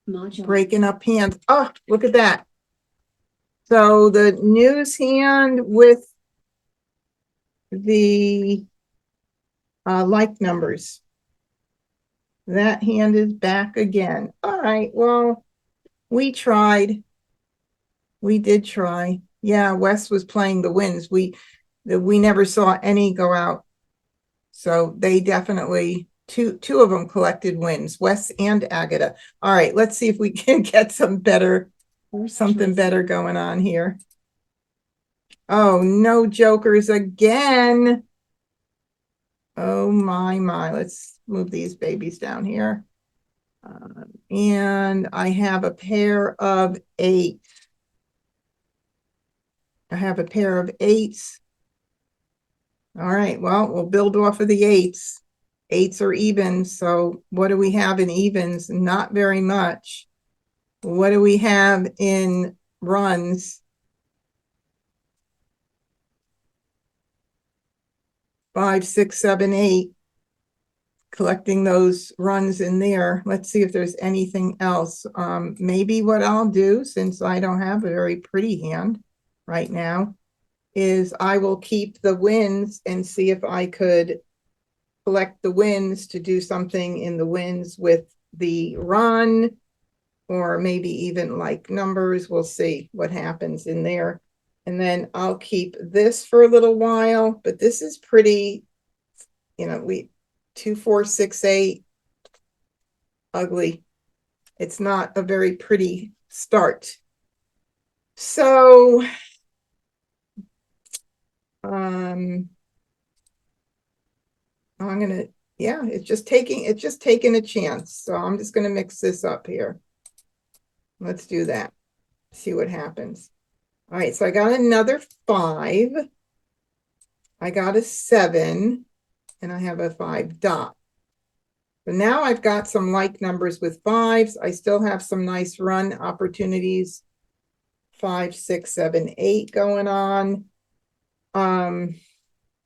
Mahjong, Breaking up hands. Oh, look at that. So the news hand with the like numbers. That hand is back again. All right, well, we tried. We did try. Yeah, Wes was playing the wins. We never saw any go out. So they definitely, two of them collected wins, Wes and Agatha. All right, let's see if we can get something better going on here. Oh, no jokers again. Oh my. Let's move these babies down here. And I have a pair of 8. I have a pair of 8s. All right, well, we'll build off of the 8s. 8s are evens, so what do we have in evens? Not very much. What do we have in runs? 5, 6, 7, 8. Collecting those runs in there. Let's see if there's anything else. Maybe what I'll do, since I don't have a very pretty hand right now, is I will keep the wins and see if I could collect the wins to do something in the wins with the run, or maybe even like numbers. We'll see what happens in there. And then I'll keep this for a little while, but this is pretty, 2, 4, 6, 8. Ugly. It's not a very pretty start. So, I'm gonna, yeah, it's just taking a chance. So I'm just gonna mix this up here. Let's do that. See what happens. All right, so I got another 5. I got a 7, and I have a 5 dot. But now I've got some like numbers with 5s. I still have some nice run opportunities. 5, 6, 7, 8 going on.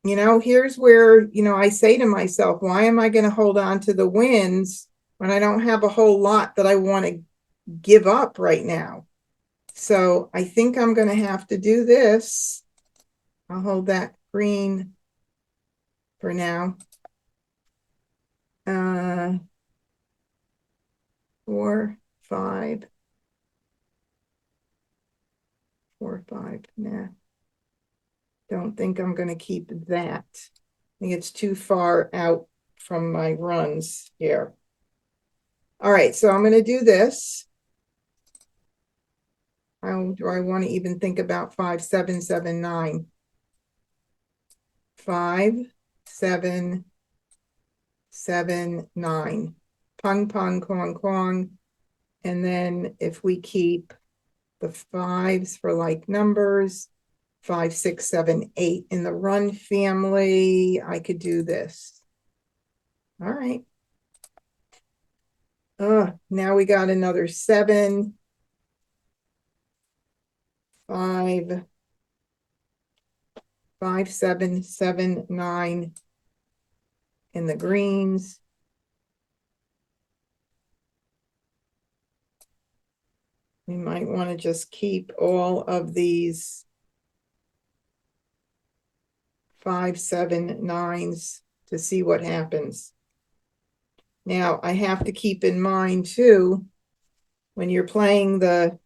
you know, here's where, you know, I say to myself, why am I going to hold on to the wins when I don't have a whole lot that I want to give up right now? So I think I'm going to have to do this. I'll hold that green for now. 4, 5, 4, 5. Nah, don't think I'm going to keep that. I think it's too far out from my runs here. All right, so I'm going to do this. How do I want to even think about 5, 7, 7, 9? 5, 7, 7, 9. Pung, pung, kwong, kwong. And then if we keep the 5s for like numbers, 5, 6, 7, 8 in the run family, I could do this. All right. Now we got another 7, 5, 5, 7, 7, 9 in the greens. We might want to just keep all of these 5, 7, 9s to see what happens. Now, I have to keep in mind too, when you're playing the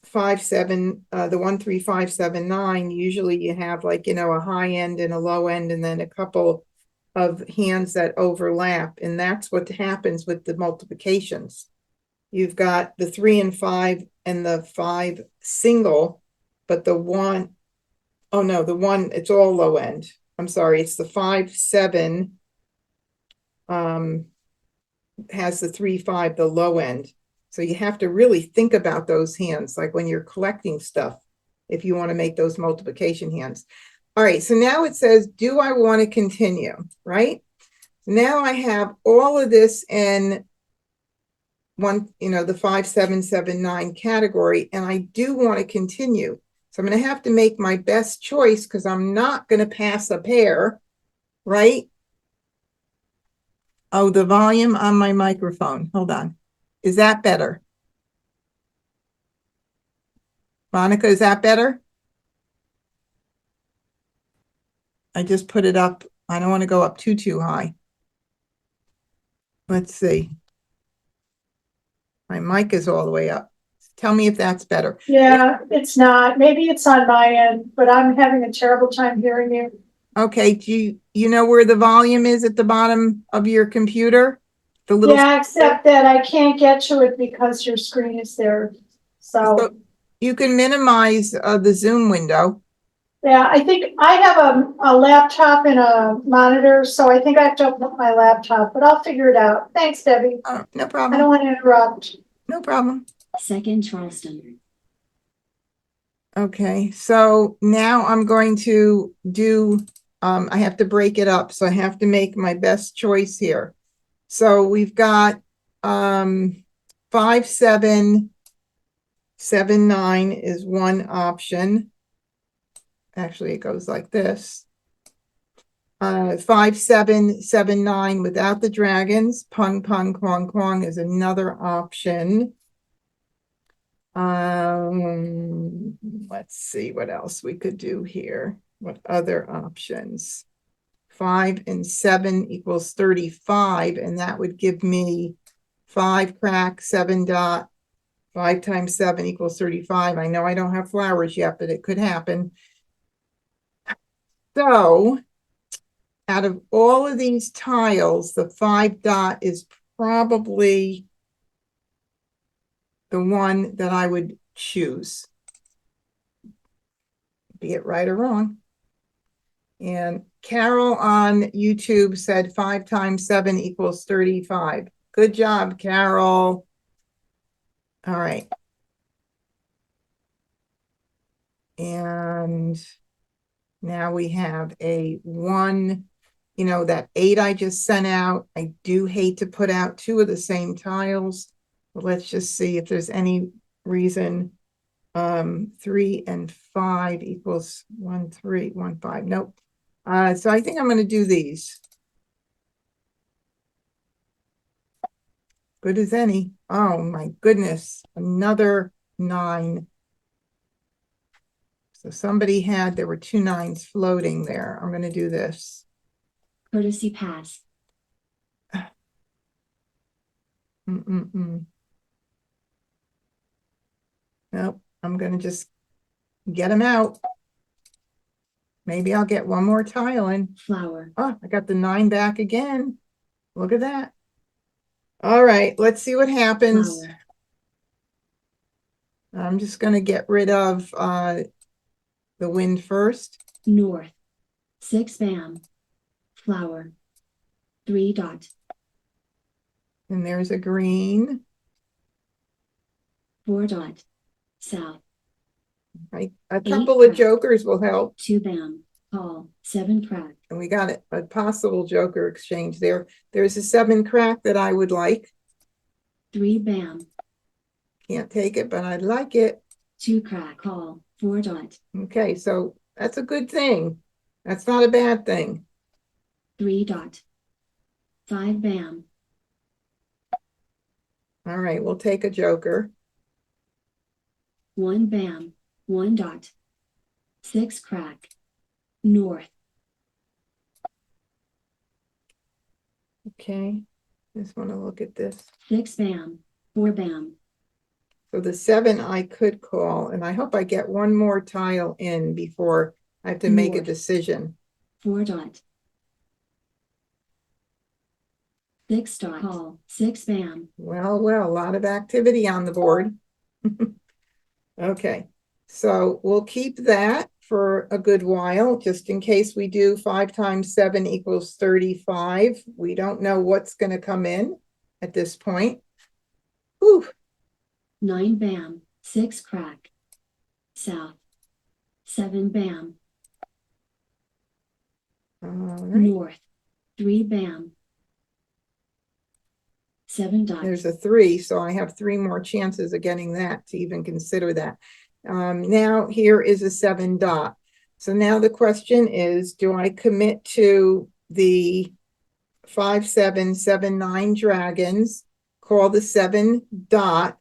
5, 7, the 1, 3, 5, 7, 9, usually you have like, you know, a high end and a low end, and then a couple of hands that overlap. And that's what happens with the multiplications. You've got the 3 and 5 and the 5 single, but the 1, oh no, the 1, it's all low end. I'm sorry, it's the 5, 7 has the 3, 5, the low end. So you have to really think about those hands, like when you're collecting stuff, if you want to make those multiplication hands. All right, so now it says, do I want to continue, right? Now I have all of this in one, you know, the 5, 7, 7, 9 category, and I do want to continue. So I'm going to have to make my best choice because I'm not going to pass a pair, right? Oh, the volume on my microphone. Hold on. Is that better? Monica, is that better? I just put it up. I don't want to go up too high. Let's see. My mic is all the way up. Tell me if that's better. Yeah, it's not. Maybe it's on my end, but I'm having a terrible time hearing you. Okay, do you know where the volume is at the bottom of your computer? The little Yeah, except that I can't get to it because your screen is there. So, you can minimize the Zoom window. yeah, I think I have a laptop and a monitor, so I think I have to open up my laptop, but I'll figure it out. Thanks, Debbie. Oh, no I problem. don't want to interrupt. No problem. Second Charleston. Okay, so now I'm going to do, I have to break it up, so I have to make my best choice here. So we've got 5, 7, 7, 9 is one option. Actually, it goes like this. 5, 7, 7, 9 without the dragons. Pung, pung, kwong, kwong is another option. Let's see what else we could do here. What other options? 5 and 7 equals 35, and that would give me 5 crack, 7 dot. 5 times 7 equals 35. I know I don't have flowers yet, but it could happen. So out of all of these tiles, the 5 dot is probably the one that I would choose. Be it right or wrong. And Carol on YouTube said 5 times 7 equals 35. Good job, Carol. All right. And now we have a 1, you know, that 8 I just sent out. I do hate to put out 2 of the same tiles. But let's just see if there's any reason. 3 and 5 equals 1, 3, 1, 5. Nope. So I think I'm gonna do these. Good as any. Oh my goodness, another 9. So somebody there were 2 9s floating there. I'm gonna do this. Courtesy pass. Nope, I'm gonna just get them out. Maybe I'll get one more tile in. Flower. Oh, I got the 9 back again. Look at that. All right, let's see what happens. Flower. I'm just gonna get rid of the wind first. North. 6 bam. Flower. 3 dot. And there's a green. 4 dot. South. Right, a couple of jokers will help. 2 bam. Call. 7 crack. And we got it, a possible joker exchange there. There's a 7 crack that I would like. 3 bam. Can't take it, but I'd like it. 2 crack. Call. 4 dot. Okay, so that's a good thing. That's not a bad thing. 3 dot. 5 bam. All right, we'll take a joker. 1 bam. 1 dot. 6 crack. North. Okay, just want to look at this. 6 bam. 4 bam. So the 7 I could call, and I hope I get one more tile in before I have to make a North. decision. 4 dot. 6 dot. Call. 6 bam. Well, a lot of activity on the board. Okay, so we'll keep that for a good while, just in case we do 5 times 7 equals 35. We don't know what's going to come in at this point. Whew. 9 bam. 6 crack. South. 7 bam. All right. North. 3 bam. 7 dot. There's a 3, so I have 3 more chances of getting that to even consider that. Now here is a 7 dot. So now the question is, do I commit to the 5 7 7 9 dragons, call the 7 dot?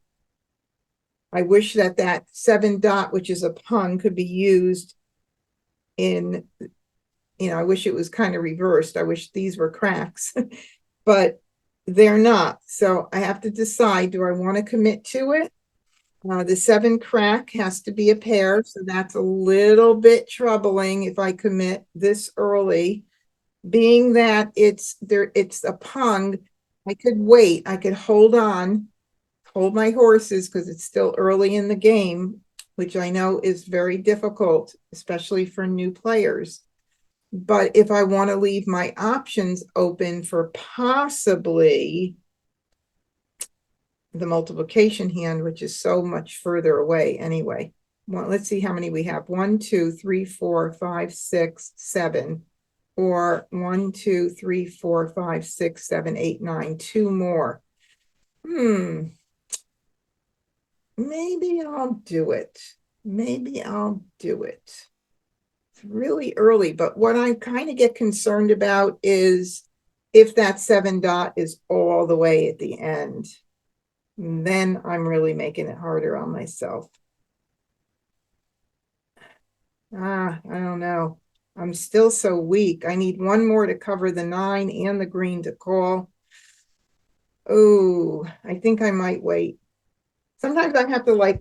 I wish that 7 dot, which is a pun, could be used in, I wish it was kind of reversed. I wish these were cracks, but they're not. So I have to decide, do I want to commit to it? The 7 crack has to be a pair, so that's a little bit troubling if I commit this early. Being that it's a pung, I could wait. I could hold my horses because it's still early in the game, which I know is very difficult, especially for new players. But if I want to leave my options open for possibly the multiplication hand, which is so much further away anyway. Well, let's see how many we have. 1, 2, 3, 4, 5, 6, 7, or 1, 2, 3, 4, 5, 6, 7, 8, 9, 2 more. Maybe I'll do it. Maybe I'll do it. It's really early, but what I kind of get concerned about is if that 7 dot is all the way at the end, then I'm really making it harder on myself. I don't know. I'm still so weak. I need one more to cover the 9 and the green to call. Oh, I think I might wait. Sometimes I have to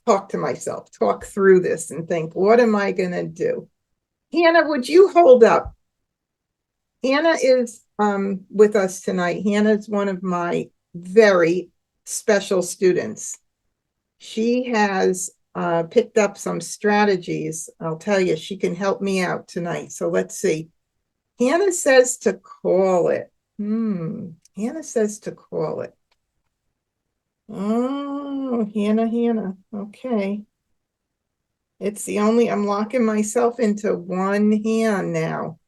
talk to myself, talk through this and think, what am I going to do? Hannah, would you hold up? Hannah is with us tonight. Hannah is one of my very special students. She has picked up some strategies. I'll tell you, she can help me out tonight. So let's see. Hannah says to call it. Hannah says to call it. Oh, Hannah. Okay. It's the only, I'm locking myself into one hand now.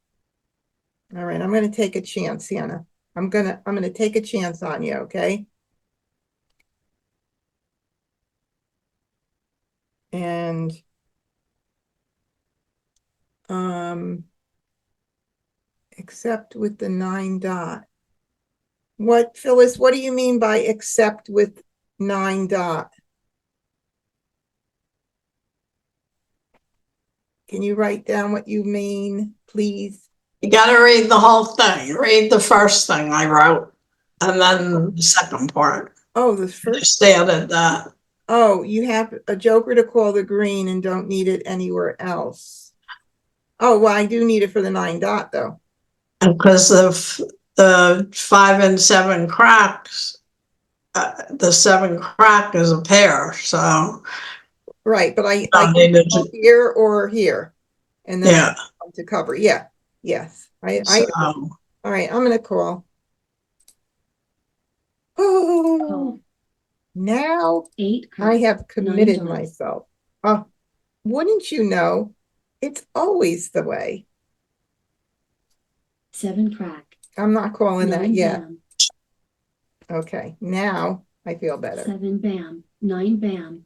All right, I'm going to take a chance, Hannah. I'm going to take a chance on you, okay? And Except with the 9 dot. What, Phyllis, what do you mean by except with 9 dot? Can you write down what you mean, please? You gotta read the whole thing. Read the first thing I wrote, and then the second part. Oh, the first. Just added that. Oh, you have a joker to call the green and don't need it anywhere else. Oh, well, I do need it for the 9 dot though. Because of the 5 and 7 cracks, the 7 crack is a pair, so. Right, but I Don't can need call it. here or here. And then Yeah, to cover. Yeah. Yes. so, All right, I'm gonna call. Oh, Call. now 8 I crack. have committed 9 dots. myself. Oh, wouldn't you know? It's always the way. 7 crack. I'm not calling that 9 yet. bam. Okay, now I feel better. 7 bam. 9 bam.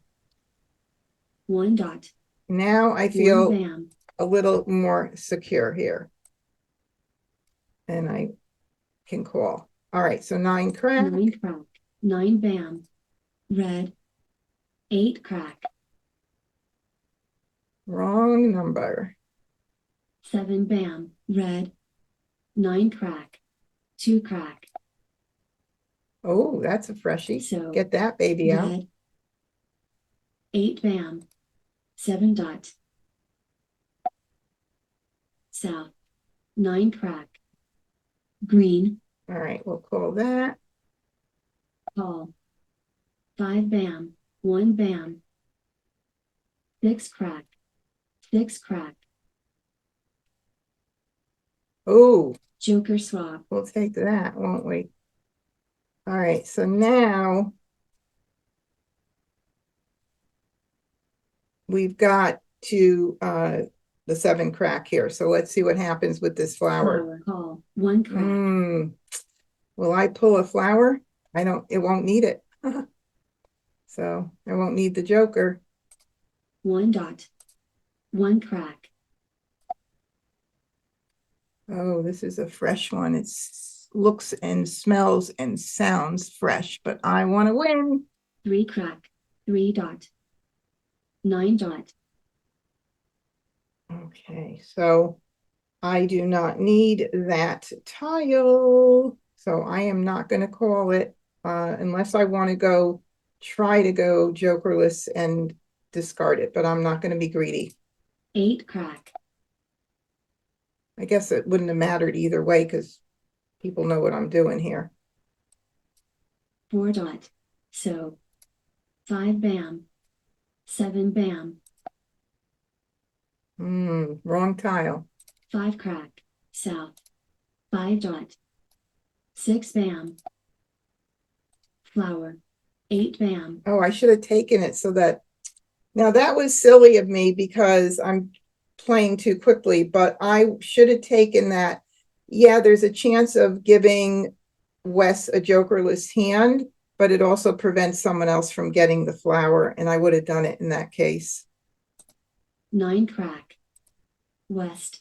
1 dot. Now I 1 feel bam. a little more secure here. And I can call. All right, so 9 crack. 9 crack. 9 bam. Red. 8 crack. Wrong number. 7 bam. Red. 9 crack. 2 crack. Oh, that's a freshie. So Get that baby out. red. 8 bam. 7 dot. South. 9 crack. Green. All right, we'll call that. Call. 5 bam. 1 bam. 6 crack. 6 crack. Oh, Joker swap. we'll take that, won't we? All right, so now we've got to the 7 crack here. So let's see what happens with this flower. Call. 1 crack. Will I pull a flower? It won't need it. So I won't need the joker. 1 dot. 1 crack. Oh, this is a fresh one. It looks and smells and sounds fresh, but I want to win. 3 crack. 3 dot. 9 dot. Okay, so I do not need that tile. So I am not going to call it unless I want to try to go jokerless and discard it, but I'm not going to be greedy. 8 crack. I guess it wouldn't have mattered either way because people know what I'm doing here. 4 dot. So 5 bam. 7 bam. Wrong tile. 5 crack. South. 5 dot. 6 bam. Flower. 8 bam. Oh, I should have taken it so that. Now that was silly of me because I'm playing too quickly, but I should have taken that. Yeah, there's a chance of giving Wes a jokerless hand, but it also prevents someone else from getting the flower, and I would have done it in that case. 9 crack. West.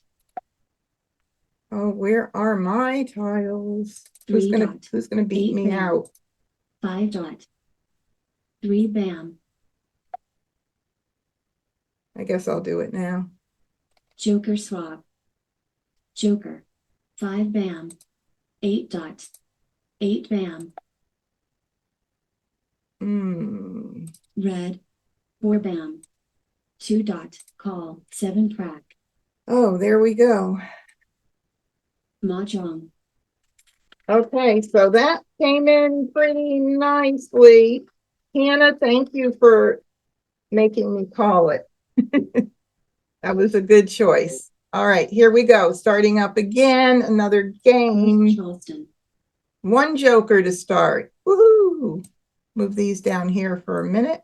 Oh, where are my tiles? 3 Who's gonna beat 8 me bam. out? 5 dot. 3 bam. I guess I'll do it now. Joker swap. Joker. 5 bam. 8 dot. 8 bam. Red. 4 bam. 2 dot. Call. 7 crack. Oh, there we go. Mahjong. Okay, so that came in pretty nicely. Hannah, thank you for making me call it. That was a good choice. All right, here we go. Starting up again, another game. Charleston. 1 joker to start. Woohoo! Move these down here for a minute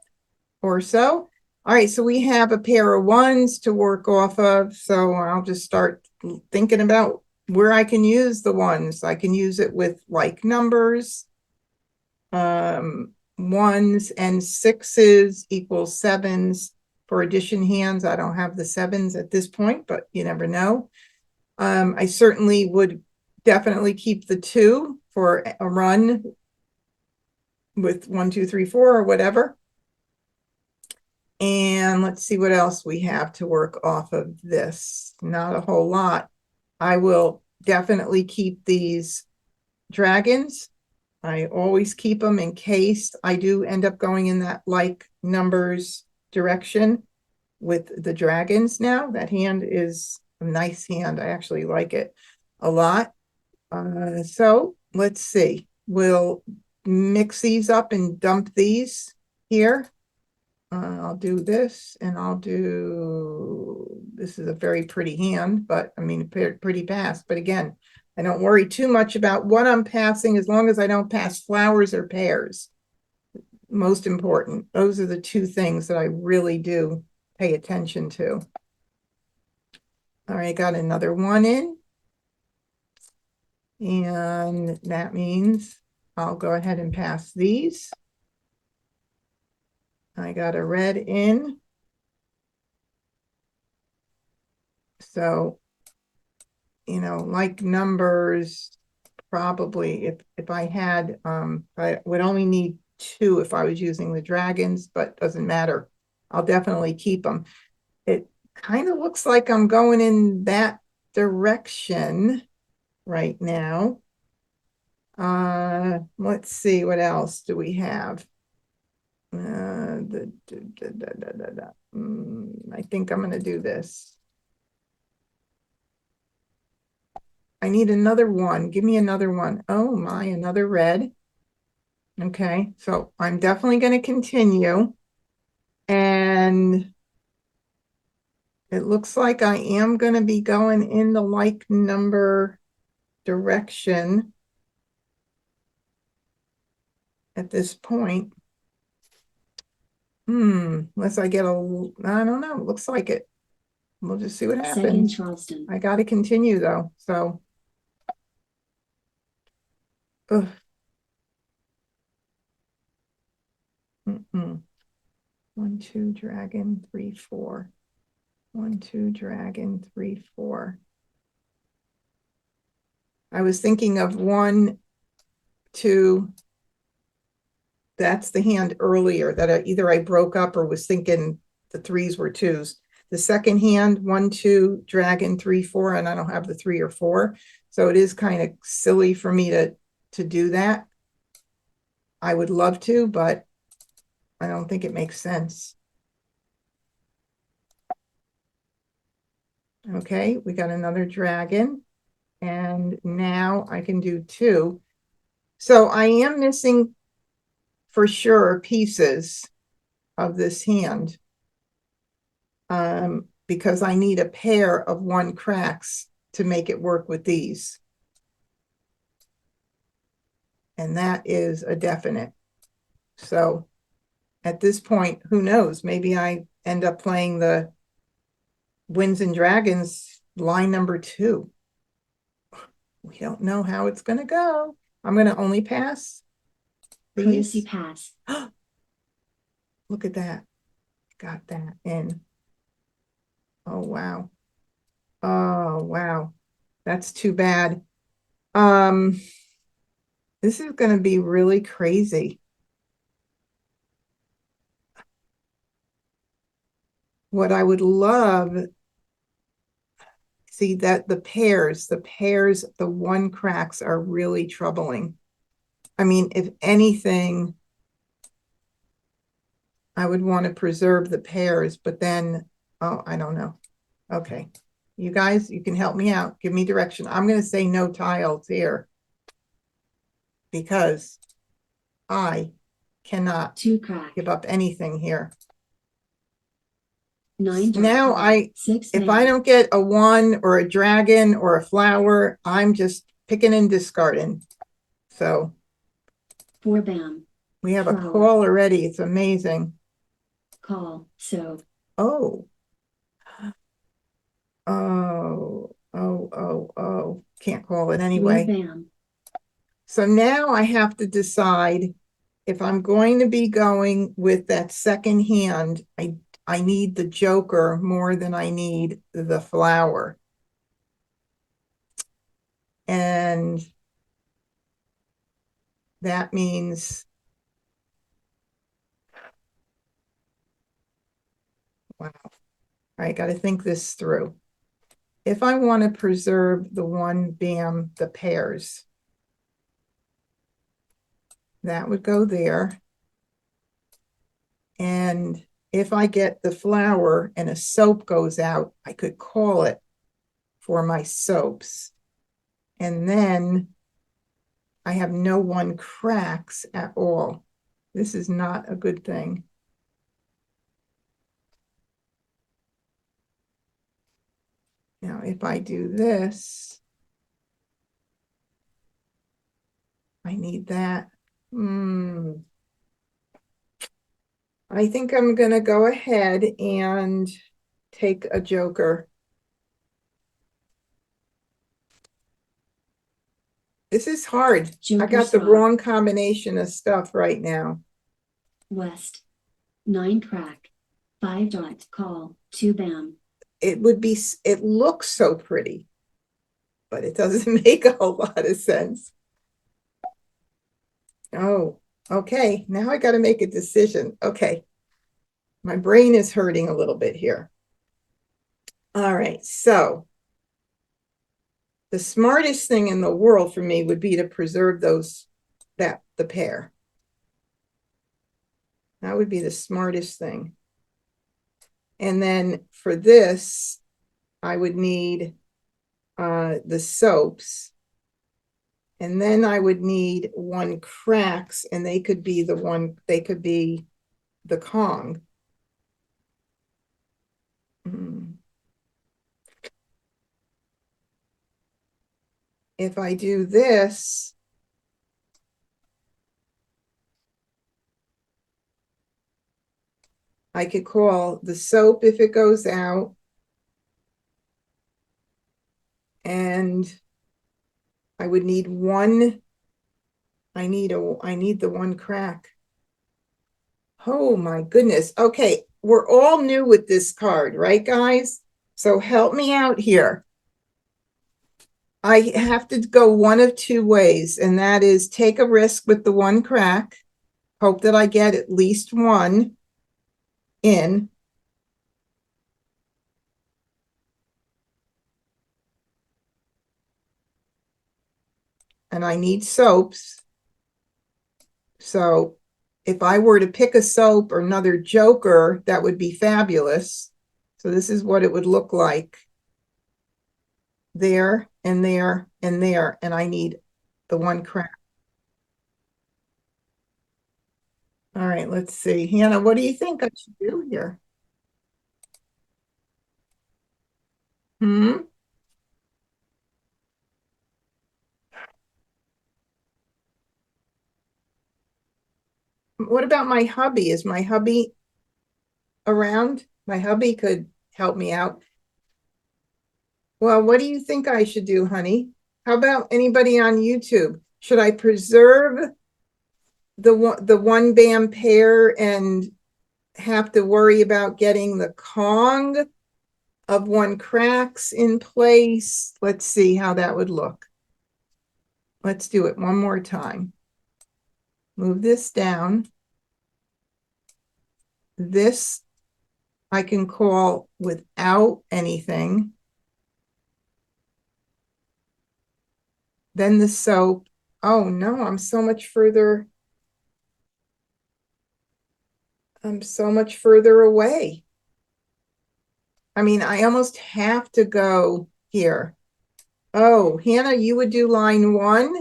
or so. All right, so we have a pair of 1s to work off of. So I'll just start thinking about where I can use the 1s. I can use it with like numbers. 1s and 6s equals 7s. For addition hands, I don't have the 7s at this point, but you never know. I certainly would definitely keep the 2 for a run with 1, 2, 3, 4 or whatever. And let's see what else we have to work off of this. Not a whole lot. I will definitely keep these dragons. I always keep them in case I do end up going in that like numbers direction with the dragons now. That hand is a nice hand. I actually like it a lot. So let's see. We'll mix these up and dump these here. I'll do this and I'll do, this is a very pretty hand, but I mean, pretty pass. But again, I don't worry too much about what I'm passing as long as I don't pass flowers or pears. Most important. Those are the 2 things that I really do pay attention to. All right, got another 1 in. And that means I'll go ahead and pass these. I got a red in. So, you know, like numbers, probably if I had, I would only need 2 if I was using the dragons, but doesn't matter. I'll definitely keep them. It kind of looks like I'm going in that direction right now. Let's see, what else do we have? I think I'm going to do this. I need another 1. Give me another 1. Oh my, another red. Okay, so I'm definitely going to continue. And it looks like I am going to be going in the like number direction at this point. Unless I get a, I don't know, looks like it. We'll just see what Second happens. Charleston. I got to continue though, so. Ugh. 1, 2, dragon, 3, 4. 1, 2, dragon, 3, 4. I was thinking of 1, 2. That's the hand earlier that either I broke up or was thinking the 3s were 2s. The second hand, 1, 2, dragon, 3, 4, and I don't have the 3 or 4. So it is kind of silly for me to do that. I would love to, but I don't think it makes sense. Okay, we got another dragon. And now I can do 2. So I am missing for sure pieces of this hand. Because I need a pair of 1 cracks to make it work with these. And that is a definite. So at this point, who knows? Maybe I end up playing the Winds and Dragons line number 2. We don't know how it's going to go. I'm going to only pass these. Courtesy pass. Look at that. Got that in. Oh, wow. Oh, wow. That's too bad. This is going to be really crazy. What I would love, see that the pairs, the 1 cracks are really troubling. I mean, if anything, I would want to preserve the pairs, but then, oh, I don't know. Okay. You guys, you can help me out. Give me direction. I'm going to say no tiles here because I cannot 2 crack. give up anything here. 9 drop. Now if I bam. don't get a 1 or a dragon or a flower, I'm just picking and discarding. So 4 bam. we have a Flower. call already. It's amazing. Call. So. Oh. Can't call it 3 anyway. bam. So now I have to decide if I'm going to be going with that second hand. I need the joker more than I need the flower. And that means, wow, I got to think this through. If I want to preserve the one bam, the pairs, that would go there. And if I get the flour and a soap goes out, I could call it for my soaps. And then I have no one cracks at all. This is not a good thing. Now, if I do this, I need that. I think I'm going to go ahead and take a joker. This is hard. I got the wrong combination of stuff right now. West. 9 crack. 5 dot. Call. 2 bam. It looks so pretty, but it doesn't make a whole lot of sense. Oh, okay. Now I got to make a decision. Okay. My brain is hurting a little bit here. All right. So the smartest thing in the world for me would be to preserve the pair. That would be the smartest thing. And then for this, I would need the soaps. And then I would need one cracks, and they could be the Kong. If I do this, I could call the soap if it goes out. And I would need one. I need the one crack. Oh my goodness. Okay, we're all new with this card, right, guys? So help me out here. I have to go one of two ways, and that is take a risk with the one crack, hope that I get at least one in. And I need soaps. So if I were to pick a soap or another joker, that would be fabulous. So this is what it would look like. There and there and there. And I need the one crack. All right, let's see. Hannah, what do you think I should do here? What about my hubby? Is my hubby around? My hubby could help me out. Well, what do you think I should do, honey? How about anybody on YouTube? Should I preserve the one bam pair and have to worry about getting the Kong of one cracks in place? Let's see how that would look. Let's do it one more time. Move this down. This I can call without anything. Then the soap. Oh no, I'm so much further away. I mean, I almost have to go here. Oh, Hannah, you would do line 1.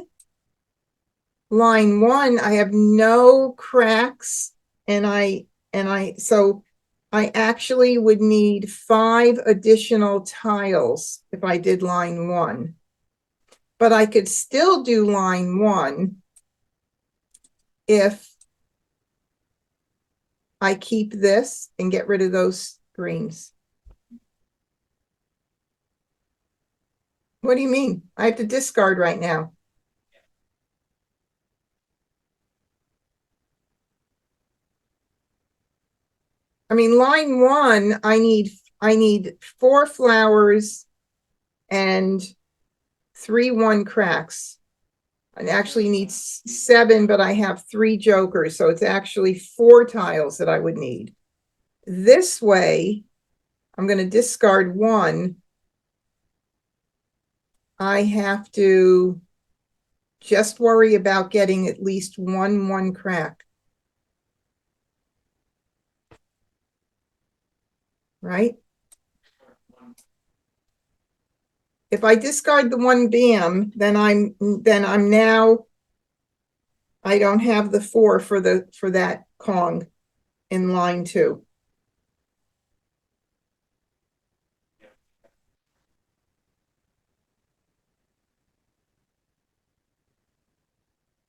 Line 1, I have no cracks, so I actually would need 5 additional tiles if I did line 1. But I could still do line 1 if I keep this and get rid of those greens. What do you mean? I have to discard right now. I mean, line 1, I need 4 flowers and 3 1 cracks. I actually need 7, but I have 3 jokers, so it's actually 4 tiles that I would need. This way, I'm going to discard 1. I have to just worry about getting at least 1 1 crack. Right? If I discard the 1 bam, then I'm now, I don't have the 4 for that Kong in line 2.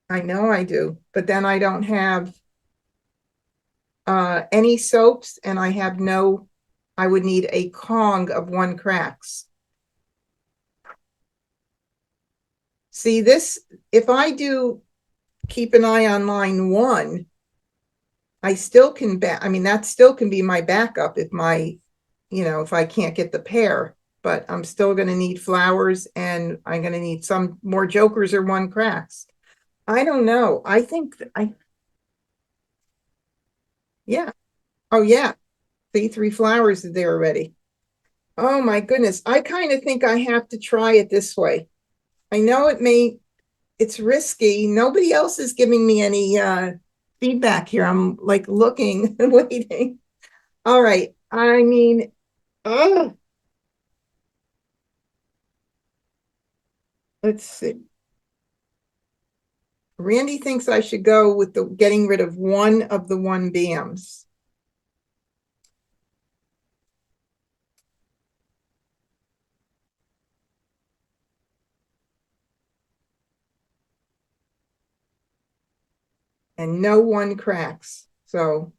I know I do, but then I don't have any soaps, and I have no, I would need a Kong of 1 cracks. See this, if I do keep an eye on line 1, I still can I mean, that still can be my backup if if I can't get the pair, but I'm still going to need flowers, and I'm going to need some more jokers or 1 cracks. I don't know. I think yeah. Oh yeah. See, 3 flowers are there already. Oh my goodness. I kind of think I have to try it this way. I know it's risky. Nobody else is giving me any feedback here. I'm like looking and waiting. All right. I mean, let's see. Randy thinks I should go with the getting rid of 1 of the 1 bams. And no 1 cracks. So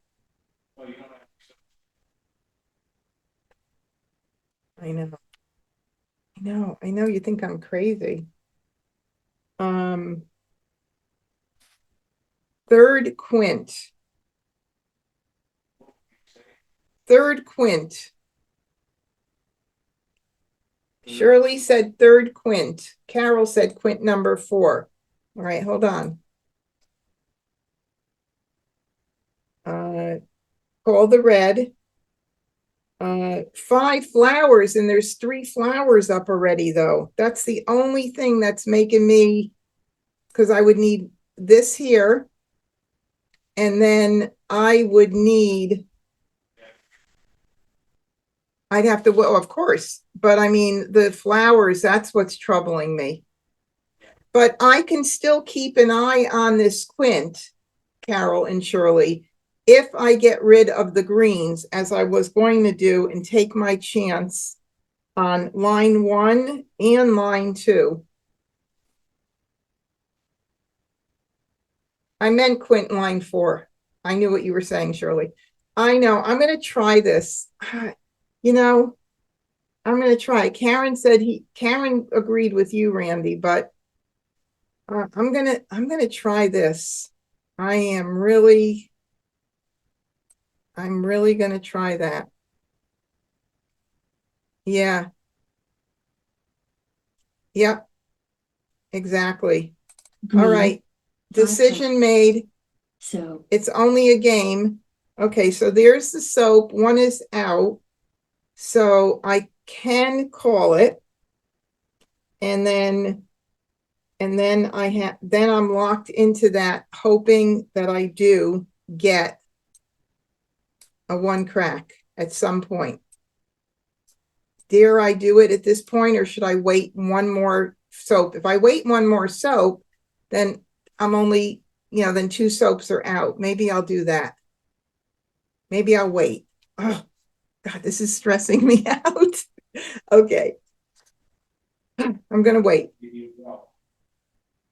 I know. I know you think I'm crazy. Third quint. Third quint. Shirley said third quint. Carol said quint number 4. All right, hold on. Call the red. 5 flowers, and there's 3 flowers up already, though. That's the only thing that's making me, because I would need this here, and then I would need, I'd have to, well, of course, but I mean, the flowers, that's what's troubling me. But I can still keep an eye on this quint, Carol and Shirley, if I get rid of the greens, as I was going to do, and take my chance on line 1 and line 2. I meant quint line 4. I knew what you were saying, Shirley. I know. I'm going to try this. I'm going to try. Karen agreed with you, Randy, but I'm going to try this. I'm really going to try that. Yeah. Yep. Exactly. Green, All right. Decision made. So It's only a game. Okay, so there's the soap. 1 is out. So I can call it. And then I'm locked into that, hoping that I do get a 1 crack at some point. Dare I do it at this point, or should I wait 1 more soap? If I wait 1 more soap, then I'm only, then 2 soaps are out. Maybe I'll do that. Maybe I'll wait. Oh, God, this is stressing me out. Okay. I'm going to wait.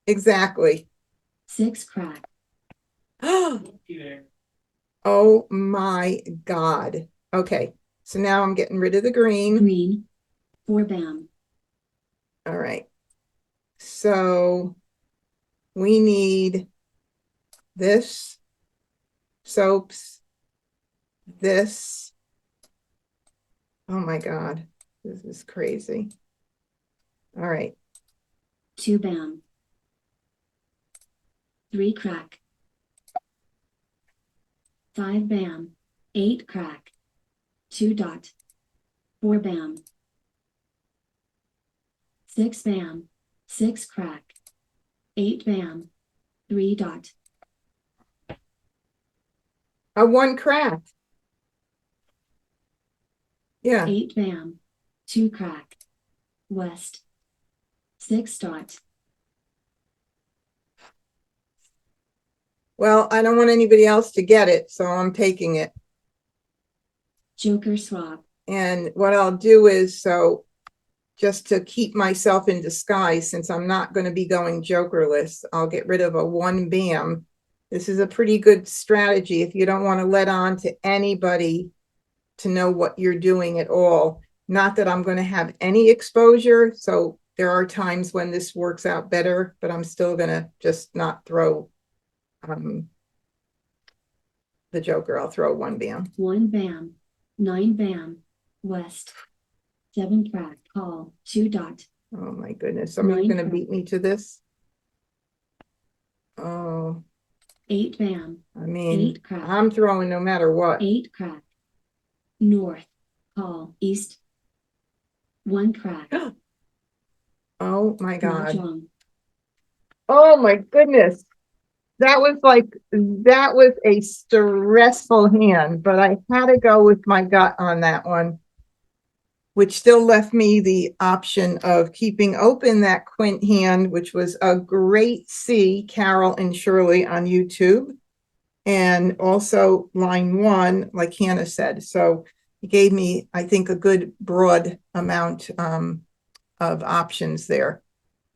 Exactly. 6 crack. Oh my God. Okay. So now I'm getting rid of the green. Green, 4 bam. All right. So we need this, soaps, this. Oh my God. This is crazy. All right. 2 bam. 3 crack. 5 bam. 8 crack. 2 dot. 4 bam. 6 bam. 6 crack. 8 bam. 3 dot. A one crack. Yeah. 8 bam. 2 crack. West. 6 dot. Well, I don't want anybody else to get it, so I'm taking it. Joker swap. And what I'll do is, so just to keep myself in disguise, since I'm not going to be going jokerless, I'll get rid of a one bam. This is a pretty good strategy if you don't want to let on to anybody to know what you're doing at all. Not that I'm going to have any exposure, so there are times when this works out better, but I'm still going to just not throw the joker. I'll throw one bam. 1 bam. 9 bam. West. 7 crack. Call. 2 dot. Oh my goodness, somebody's Nine going to crack. beat me to this. Oh, 8 bam. I mean, 8 crack. I'm throwing no matter what. 8 crack. North. Call. East. 1 crack. Oh my God. Mahjong. Oh my goodness. That was a stressful hand, but I had to go with my gut on that one, which still left me the option of keeping open that quint hand, which was a great see, Carol and Shirley on YouTube, and also line 1, like Hannah said. So it gave me, I think, a good broad amount of options there.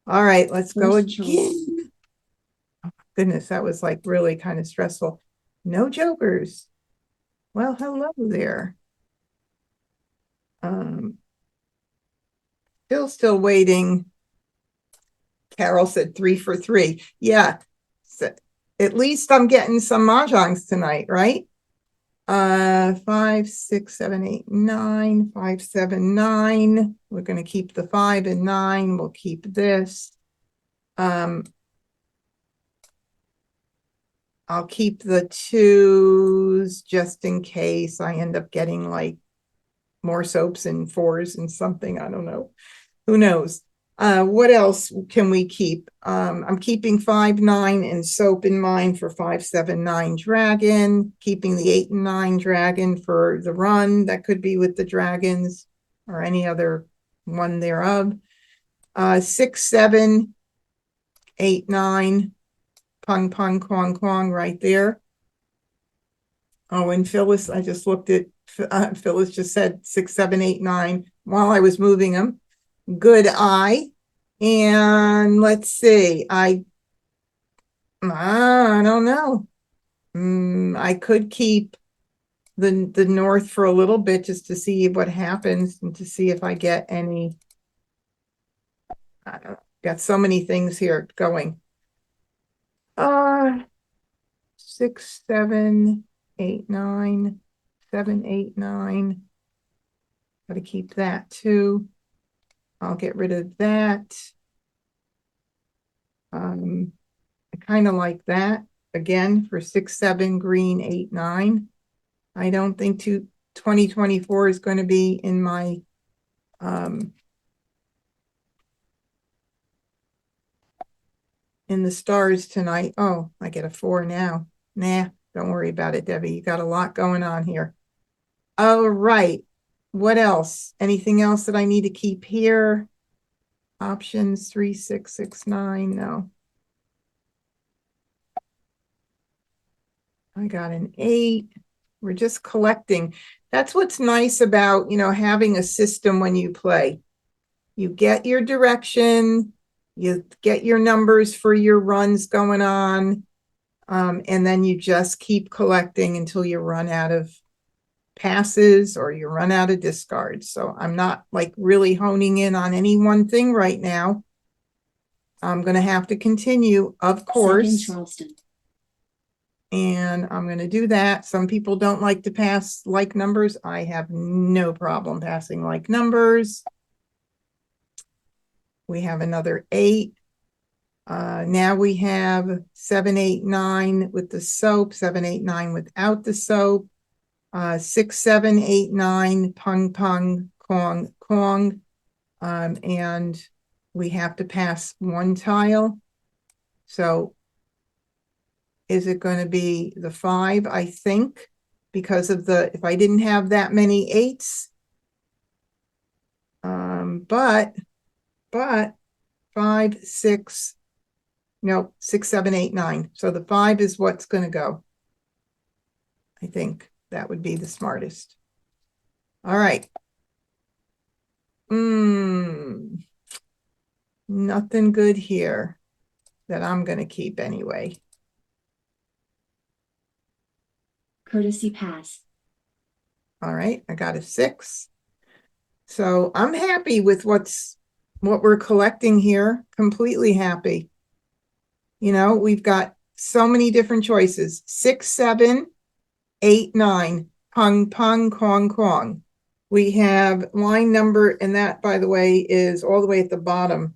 All right, let's go First choice. again. Goodness, that was like really kind of stressful. No jokers. Well, hello there. Still waiting. Carol said 3 for 3. Yeah. So at least I'm getting some mahjongs tonight, right? 5, 6, 7, 8, 9, 5, 7, 9. We're going to keep the 5 and 9. We'll keep this. I'll keep the 2s just in case I end up getting like more soaps and 4s and something. I don't know. Who knows? What else can we keep? I'm keeping 5, 9 and soap in mind for 5, 7, 9 dragon, keeping the 8 and 9 dragon for the run. That could be with the dragons or any other one thereof. 6, 7, 8, 9. Pung, pung, quong, quong right there. Oh, and Phyllis, I just looked at, Phyllis just said 6, 7, 8, 9 while I was moving them. Good eye. And let's see, I don't know. I could keep the north for a little bit just to see what happens and to see if I get any. I don't know. Got so many things here going. 6, 7, 8, 9, 7, 8, 9. Got to keep that too. I'll get rid of that. I kind of like that again for 6, 7, green, 8, 9. I don't think 2024 is going to be in my in the stars tonight. Oh, I get a 4 now. Nah, don't worry about it, Debbie. You got a lot going on here. All right. What else? Anything else that I need to keep here? Options 3, 6, 6, 9. No. I got an 8. We're just collecting. That's what's nice about, having a system when you play. You get your direction, you get your numbers for your runs going on, and then you just keep collecting until you run out of passes or you run out of discards. So I'm not like really honing in on any one thing right now. I'm going to have to continue, of course. Second Charleston. And I'm going to do that. Some people don't like to pass like numbers. I have no problem passing like numbers. We have another 8. Now we have 7, 8, 9 with the soap, 7, 8, 9 without the soap. 6, 7, 8, 9, pung, pung, kong, kong. And we have to pass one tile. So is it going to be the 5? I think, because of if I didn't have that many 8s. But 5, 6, no, 6, 7, 8, 9. So the 5 is what's going to go. I think that would be the smartest. All right. Nothing good here that I'm going to keep anyway. Courtesy pass. All right, I got a 6. So I'm happy with what we're collecting here. Completely happy. You know, we've got so many different choices. 6, 7, 8, 9. Pung, pung, kong, kong. We have line number, and that, by the way, is all the way at the bottom.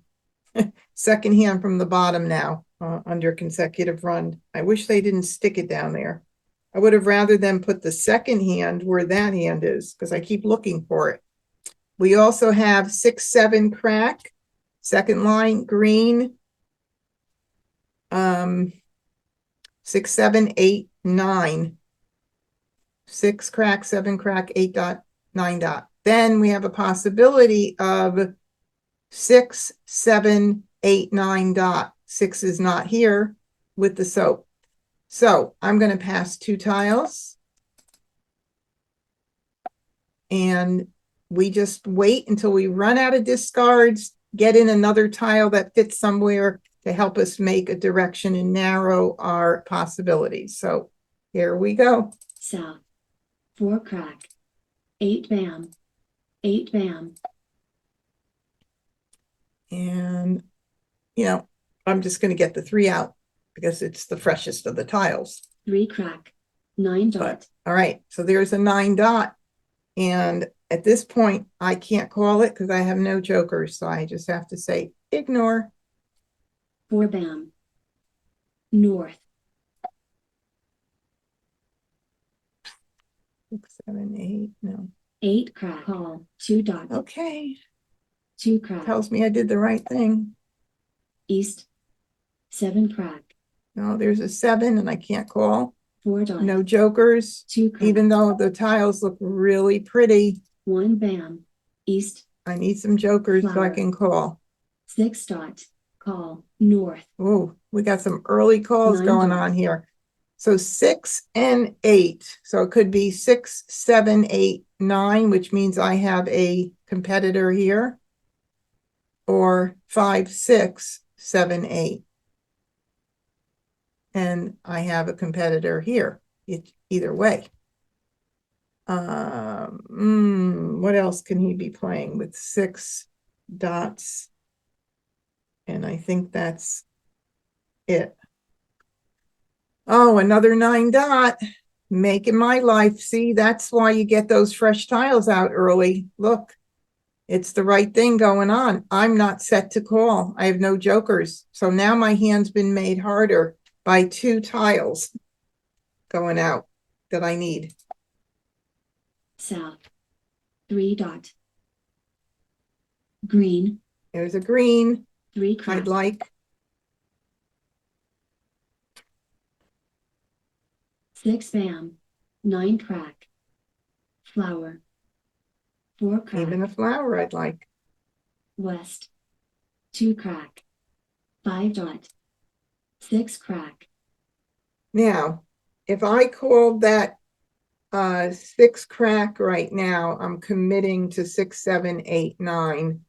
Second hand from the bottom now, under consecutive run. I wish they didn't stick it down there. I would have rather them put the second hand where that hand is, because I keep looking for it. We also have 6, 7 crack, second line green. 6, 7, 8, 9. 6 crack, 7 crack, 8 dot, 9 dot. Then we have a possibility of 6, 7, 8, 9 dot. 6 is not here with the soap. So I'm going to pass 2 tiles. And we just wait until we run out of discards, get in another tile that fits somewhere to help us make a direction and narrow our possibilities. So here we go. South. 4 crack. 8 bam. 8 bam. And, you know, I'm just going to get the 3 out because it's the freshest of the tiles. 3 crack. 9 dot. But, all right, so there's a 9 dot. And at this point, I can't call it because I have no jokers. So I just have to say, ignore. 4 bam. North. 6, 7, 8, no. 8 crack. Call. 2 dot. Okay, 2 crack. tells me I did the right thing. East. 7 crack. No, there's a 7 and I can't call. 4 dot. No jokers, 2 crack. even though the tiles look really pretty. 1 bam. East. I need some jokers so I Flower. can call. 6 dot. Call. North. Oh, we got some early calls 9 going dot. on here. So 6 and 8. So it could be 6, 7, 8, 9, which means I have a competitor here. Or 5, 6, 7, 8. And I have a competitor here. Either way. What else can he be playing with 6 dots? And I think that's it. Oh, another 9 dot. Making my life. See, that's why you get those fresh tiles out early. Look, it's the right thing going on. I'm not set to call. I have no jokers. So now my hand's been made harder by 2 tiles going out that I need. South. 3 dot. Green. There's a green 3 crack. I'd like. 6 bam. 9 crack. Flower. 4 crack. Even a flower I'd like. West. 2 crack. 5 dot. 6 crack. Now, if I called that 6 crack right now, I'm committing to 6, 7, 8, 9.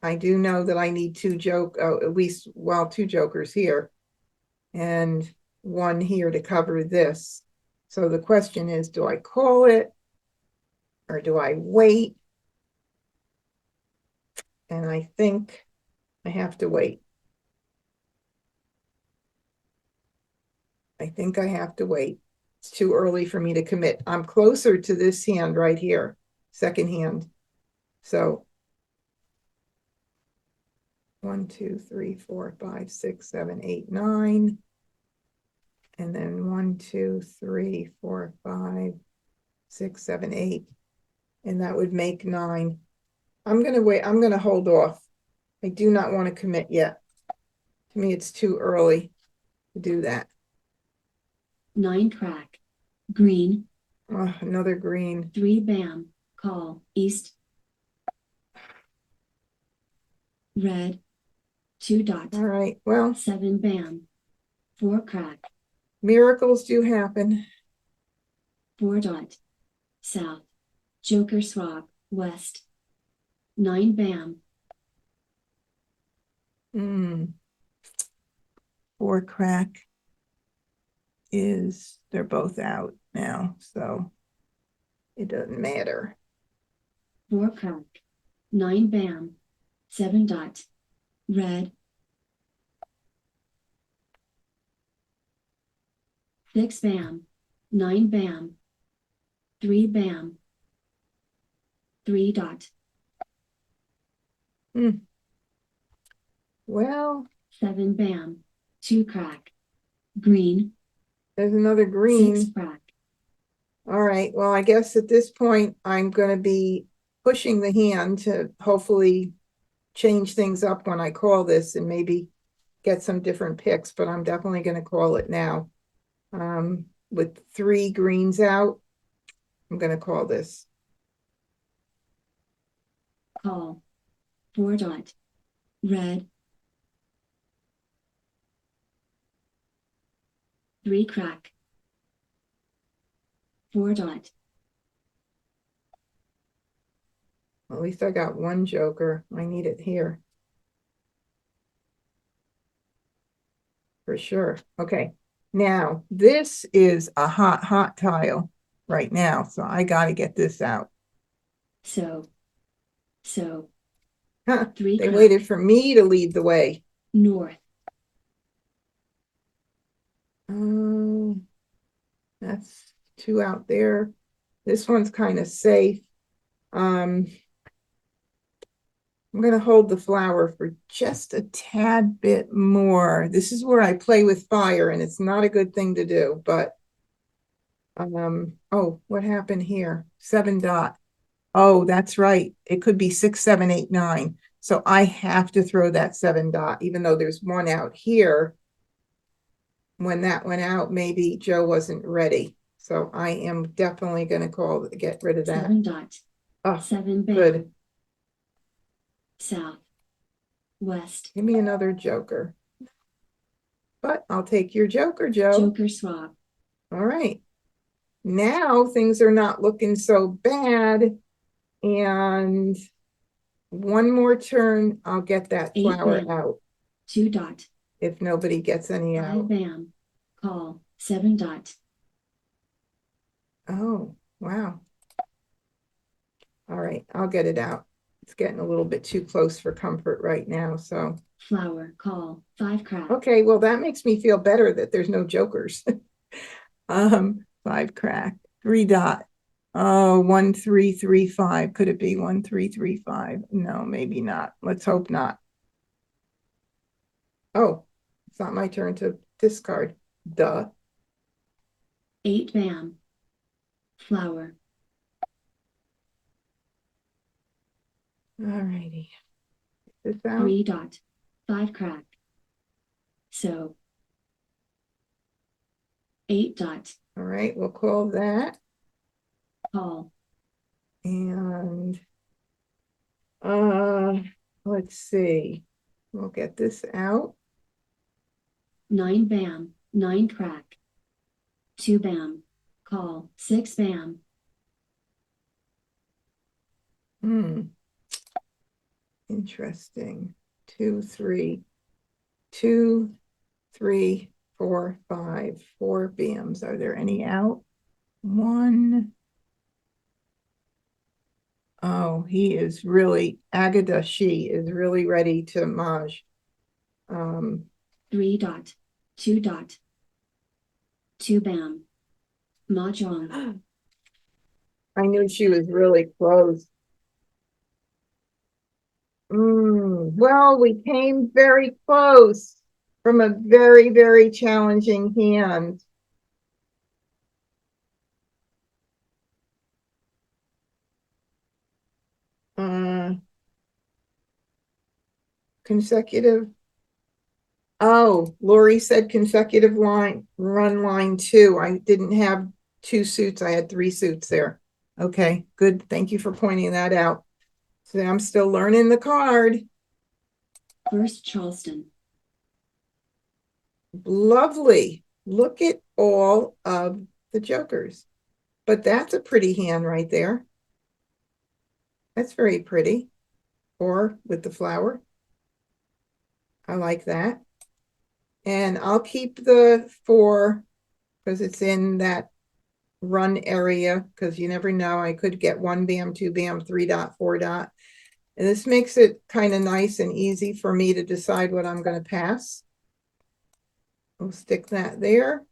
I do know that I need 2 at least, well, 2 jokers here and 1 here to cover this. So the question is, do I call it or do I wait? And I think I have to wait. I think I have to wait. It's too early for me to commit. I'm closer to this hand right here, second hand. So 1, 2, 3, 4, 5, 6, 7, 8, 9. And then 1, 2, 3, 4, 5, 6, 7, 8. And that would make 9. I'm gonna wait, I'm gonna hold off. I do not want to commit yet. To me, it's too early to do that. 9 crack. Green. Oh, another green. 3 bam. Call. East. Red. 2 dot. All right, well, 7 bam. 4 crack. miracles do happen. 4 dot. South. Joker swap. West. 9 bam. 4 crack is, they're both out now, so it doesn't matter. 4 crack. 9 bam. 7 dot. Red. 6 bam. 9 bam. 3 bam. 3 dot. Well, 7 bam. 2 crack. Green. there's another green. 6 crack. All right, well, I guess at this point, I'm gonna be pushing the hand to hopefully change things up when I call this and maybe get some different picks, but I'm definitely gonna call it now. With 3 greens out, I'm gonna call this. Call. 4 dot. Red. 3 crack. 4 dot. At least I got 1 joker. I need it here. For sure. Okay. Now, this is a hot tile right now, so I got to get this out. So. Huh, 3 they crack. waited for me to lead the way. North. That's 2 out there. This one's kind of safe. I'm going to hold the flower for just a tad bit more. This is where I play with fire, and it's not a good thing to do, but oh, what happened here? 7 dot. Oh, that's right. It could be 6, 7, 8, 9. So I have to throw that 7 dot, even though there's 1 out here. When that went out, maybe Joe wasn't ready. So I am definitely going to get rid of that. 7 dot. Oh, 7 bam. good. South. West. Give me another joker. But I'll take your joker, Joe. Joker swap. All right. Now things are not looking so bad. And 1 more turn, I'll get that 8 flower bam. out. 2 dot. If nobody gets any 5 out. bam. Call. 7 dot. Oh, wow. All right, I'll get it out. It's getting a little bit too close for comfort right now, so. Flower. Call. 5 crack. Okay, well, that makes me feel better that there's no jokers. 5 crack, 3 dot. Oh, 1, 3, 3, 5. Could it be 1, 3, 3, 5? No, maybe not. Let's hope not. Oh, it's not my turn to discard. Duh. 8 bam. Flower. All righty. This out. 3 dot. 5 crack. So. 8 dot. All right, we'll call that. Call. And let's see. We'll get this out. 9 bam. 9 crack. 2 bam. Call. 6 bam. Interesting. 2, 3. 2, 3, 4, 5. 4 bams. Are there any out? 1. Oh, he is really, Agada, she is really ready to Maj. 3 dot. 2 dot. 2 bam. Mahjong. I knew she was really close. Well, we came very close from a very, very challenging hand. Consecutive. Oh, Lori said consecutive run line 2. I didn't have 2 suits. I had 3 suits there. Okay, good. Thank you for pointing that out. So I'm still learning the card. First Charleston. Lovely. Look at all of the jokers. But that's a pretty hand right there. That's very pretty. Or with the flower. I like that. And I'll keep the 4 because it's in that run area, because you never know. I could get 1 bam, 2 bam, 3 dot, 4 dot. And this makes it kind of nice and easy for me to decide what I'm going to pass. We'll stick that there.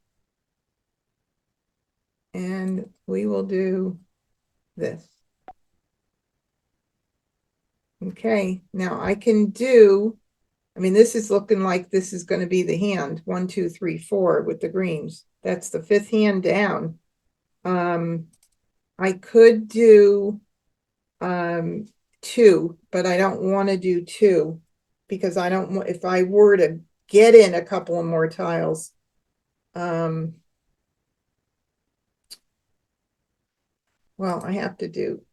And we will do this. Okay, now I can do, I mean, this is looking like this is going to be the hand. 1, 2, 3, 4 with the greens. That's the 5th hand down. I could do 2, but I don't want to do 2 because I don't want, if I were to get in a couple of more tiles, well, I have to do,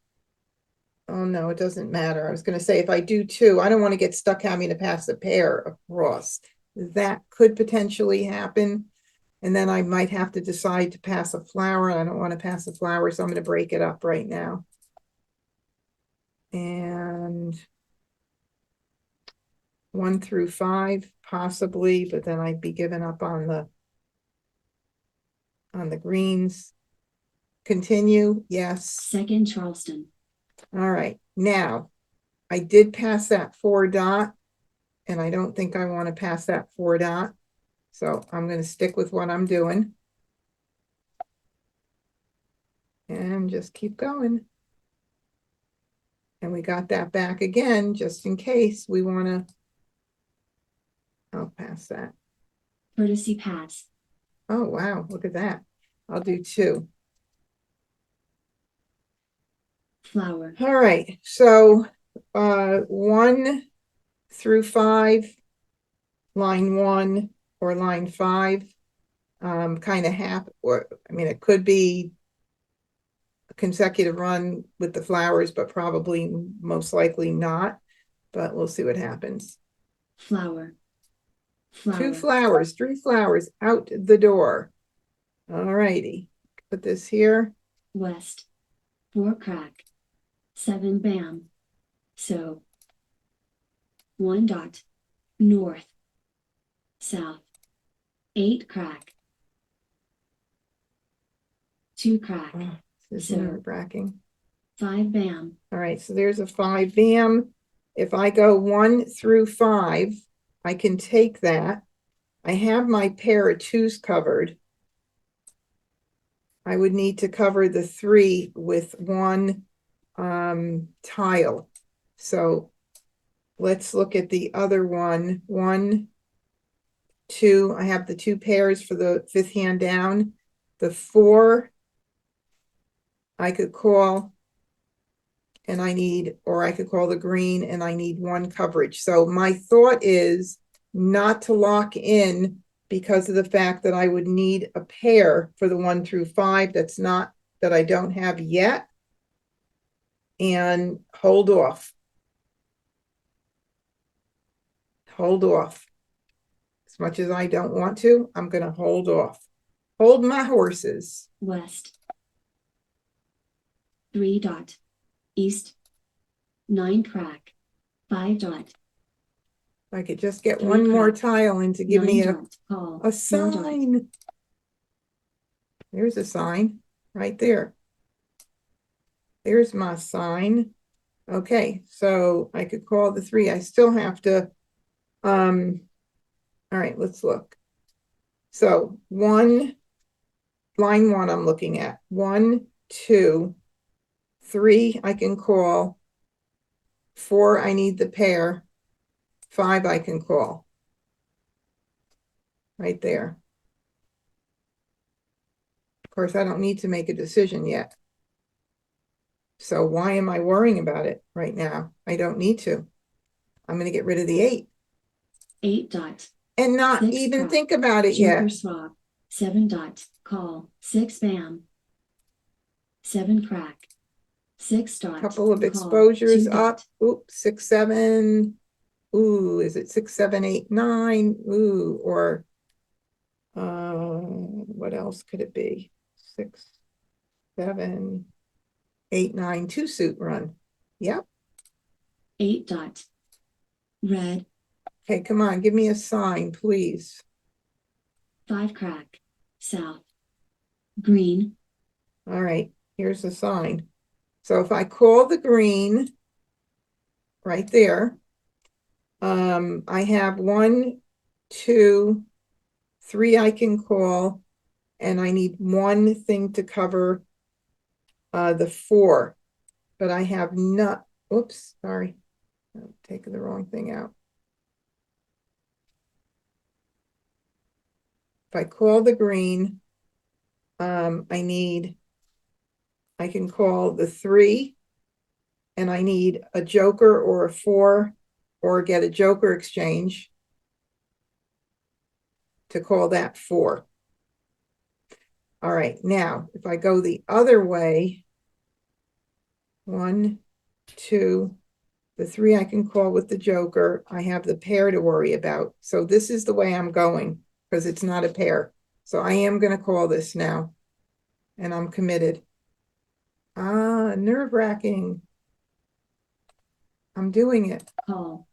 oh no, it doesn't matter. I was going to say, if I do 2, I don't want to get stuck having to pass a pair across. That could potentially happen. And then I might have to decide to pass a flower. I don't want to pass a flower, so I'm going to break it up right now. And 1 through 5, possibly, but then I'd be giving up on the greens. Continue, yes. Second Charleston. All right, now I did pass that 4 dot, and I don't think I want to pass that 4 dot. So I'm going to stick with what I'm doing. And just keep going. And we got that back again, just in case we want to. I'll pass that. Courtesy pass. Oh, wow, look at that. I'll do 2. Flower. All right, so 1 through 5, line 1 or line 5, kind of half, or I mean, it could be a consecutive run with the flowers, but probably most likely not. But we'll see what happens. Flower. 2 flowers, 3 flowers out the door. All righty, put this here. West. 4 crack. 7 bam. So 1 dot. North. South. 8 crack. 2 crack. Oh, this is So nerve-wracking. 5 bam. All right, so there's a 5 bam. If I go 1 through 5, I can take that. I have my pair of 2s covered. I would need to cover the 3 with 1 tile. So let's look at the other one. 1, 2, I have the 2 pairs for the 5th hand down. The 4, I could call, and I need, or I could call the green, and I need 1 coverage. So my thought is not to lock in because of the fact that I would need a pair for the 1 through 5 that's not, that I don't have yet, and hold off. Hold off. As much as I don't want to, I'm going to hold off. Hold my horses. West. 3 dot. East. 9 crack. 5 dot. If I could just get 3 one more crack. tile in to give 9 me dot. Call. a 4 dot. sign. There's a sign right there. There's my sign. Okay, so I could call the 3. I still have to, all right, let's look. So 1, line 1 I'm looking at. 1, 2, 3 I can call. 4, I need the pair. 5, I can call. Right there. Of course, I don't need to make a decision yet. So why am I worrying about it right now? I don't need to. I'm going to get rid of the 8. 8 dot. And not 6 even crack. think about it Joker yet. swap. 7 dot. Call. 6 bam. 7 crack. 6 dot. Couple of call. exposures 2 dot. up. Oops, 6, 7. Ooh, is it 6, 7, 8, 9? Ooh, or what else could it be? 6, 7, 8, 9, 2 suit run. Yep. 8 dot. Red. Okay, come on, give me a sign, please. 5 crack. South. Green. All right, here's the sign. So if I call the green right there, I have 1, 2, 3 I can call, and I need 1 thing to cover the 4, but I have not. Oops, sorry, I'm taking the wrong thing out. If I call the green, I can call the 3, and I need a joker or a 4, or get a joker exchange to call that 4. All right, now if I go the other way, 1, 2, the 3 I can call with the joker. I have the pair to worry about. So this is the way I'm going because it's not a pair. So I am going to call this now, and I'm committed. Nerve-wracking. I'm doing it. Call.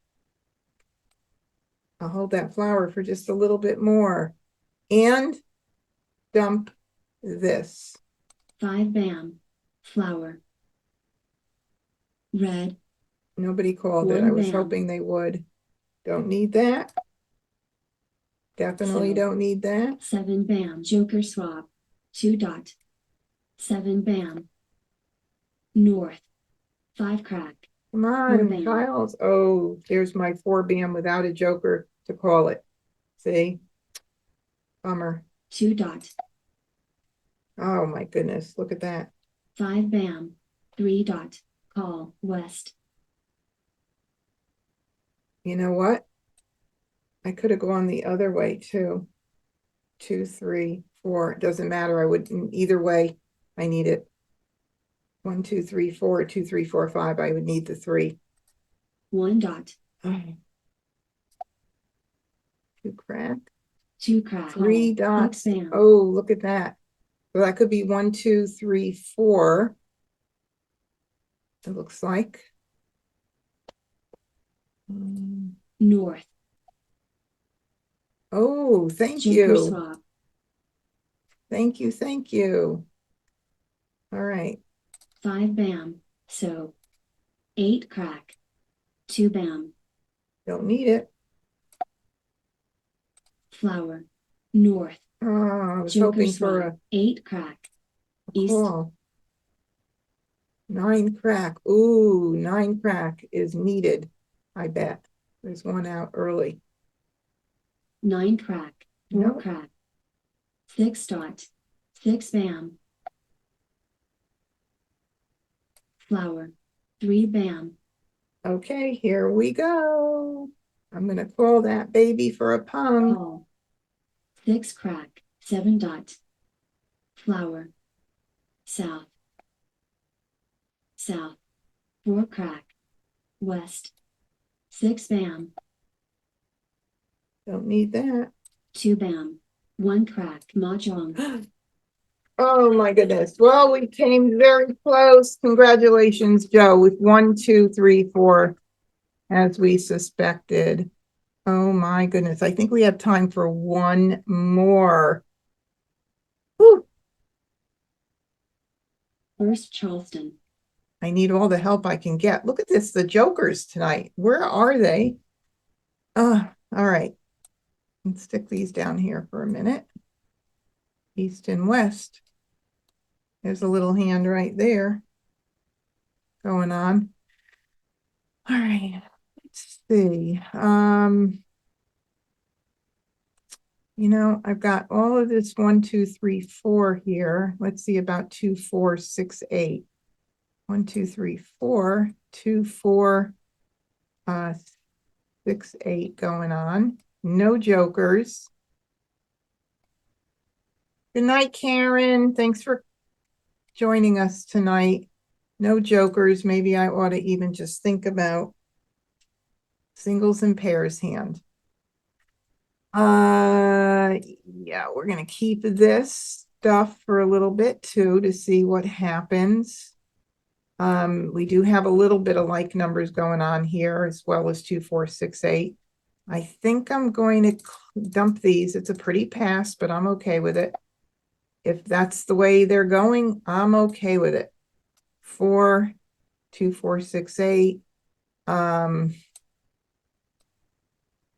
I'll hold that flower for just a little bit more and dump this. 5 bam. Flower. Red. Nobody called it. 1 I was bam. hoping they would. Don't need that. Definitely So, don't need that. 7 bam. Joker swap. 2 dot. 7 bam. North. 5 crack. Come 4 on, bam. Childs. Oh, here's my 4 bam without a joker to call it. See? Bummer. 2 dot. Oh my goodness. Look at that. 5 bam. 3 dot. Call. West. You know what? I could have gone the other way too. 2, 3, 4. It doesn't matter. I would either way. I need it. 1, 2, 3, 4, 2, 3, 4, 5. I would need the 3. 1 dot. Oh. 2 crack. 2 crack. 3 call. dots. 6 bam. Oh, look at that. So that could be 1, 2, 3, 4. It looks like. North. Oh, thank Joker you. swap. Thank you. Thank you. All right. 5 bam. So. 8 crack. 2 bam. Don't need it. Flower. North. Oh, I was Joker hoping for swap. 8 crack. a East. call. 9 crack. Ooh, 9 crack is needed. I bet. There's one out early. 9 crack. 4 Nope. crack. 6 dot. 6 bam. Flower. 3 bam. Okay, here we go. I'm going to call that baby for a pung. Call. 6 crack. 7 dot. Flower. South. South. 4 crack. West. 6 bam. Don't need that. 2 bam. 1 crack. Mahjong. Oh my goodness. Well, we came very close. Congratulations, Joe, with 1, 2, 3, 4, as we suspected. Oh my goodness. I think we have time for one more. Whew. First Charleston. I need all the help I can get. Look at this, the jokers tonight. Where are they? All right. Let's stick these down here for a minute. East and west. There's a little hand right there going on. All right, let's see. You know, I've got all of this 1, 2, 3, 4 here. Let's see about 2, 4, 6, 8. 1, 2, 3, 4, 2, 4, 6, 8 going on. No jokers. Good night, Karen. Thanks for joining us tonight. No jokers. Maybe I ought to even just think about singles and pairs hand. Yeah, we're gonna keep this stuff for a little bit too to see what happens. We do have a little bit of like numbers going on here as well as 2, 4, 6, 8. I think I'm going to dump these. It's a pretty pass, but I'm okay with it. If that's the way they're going, I'm okay with it. 4, 2, 4, 6, 8.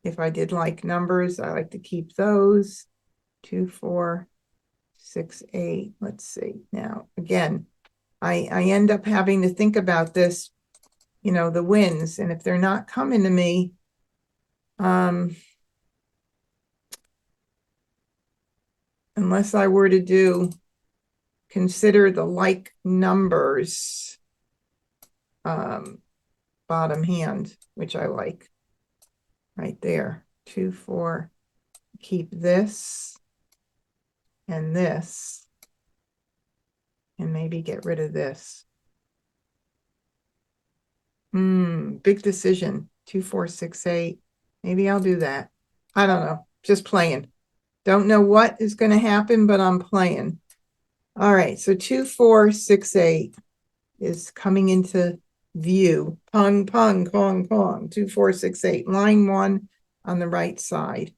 If I did like numbers, I like to keep those. 2, 4, 6, 8. Let's see. Now, again, I end up having to think about this, you know, the wins, and if they're not coming to me, unless I were to do consider the like numbers, bottom hand, which I like right there. 2, 4, keep this and this, and maybe get rid of this. Big decision. 2, 4, 6, 8. Maybe I'll do that. I don't know. Just playing. Don't know what is going to happen, but I'm playing. All right. So 2, 4, 6, 8 is coming into view. Pong, pong, pong, pong. 2, 4, 6, 8. Line 1 on the right side.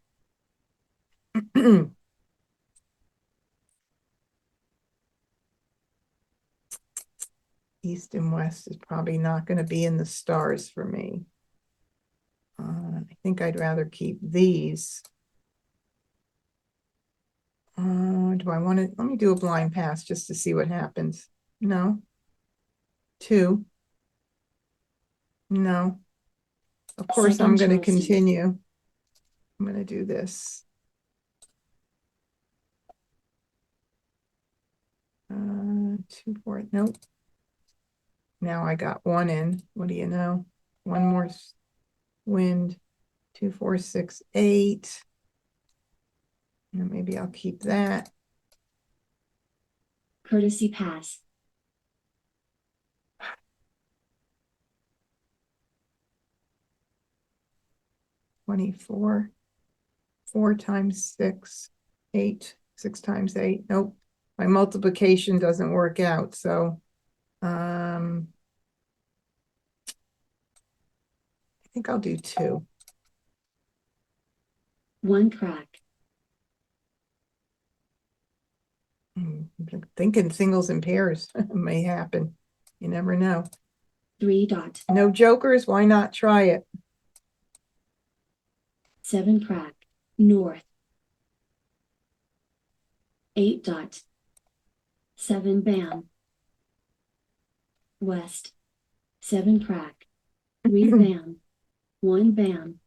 East and west is probably not going to be in the stars for me. I think I'd rather keep these. Do I want to? Let me do a blind pass just to see what happens. No. 2. No. Of course, I'm going to continue. I'm going to do this. 2, 4. Nope. Now I got 1 in. What do you know? 1 more wind. 2, 4, 6, 8. And maybe I'll keep that. Courtesy pass. $24. 4 times 6, 8. 6 times 8. Nope. My multiplication doesn't work out. So I think I'll do 2. 1 crack. I'm thinking singles and pairs may happen. You never know. 3 dot. No jokers. Why not try it? 7 crack. North. 8 dot. 7 bam. West. 7 crack. 3 bam. 1 bam.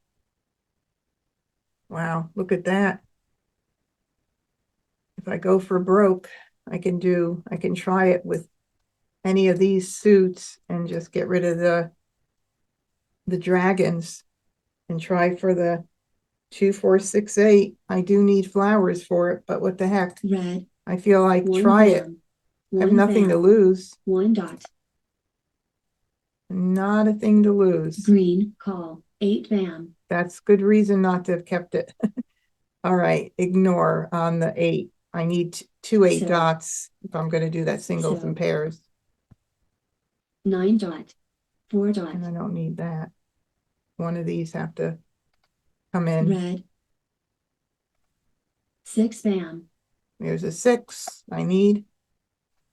Wow, look at that. If I go for broke, I can try it with any of these suits and just get rid of the dragons and try for the 2, 4, 6, 8. I do need flowers for it, but what the heck? Red. I feel like 1 try it. bam. I have 1 nothing to bam. lose. 1 dot. Not a thing to lose. Green. Call. 8 bam. That's good reason not to have kept it. All right, ignore on the 8. I need 2 8 So- dots if I'm going to do that singles So- and pairs. 9 dot. 4 dot. And I don't need that. One of these have to come in. Red. 6 bam. There's a 6 I need.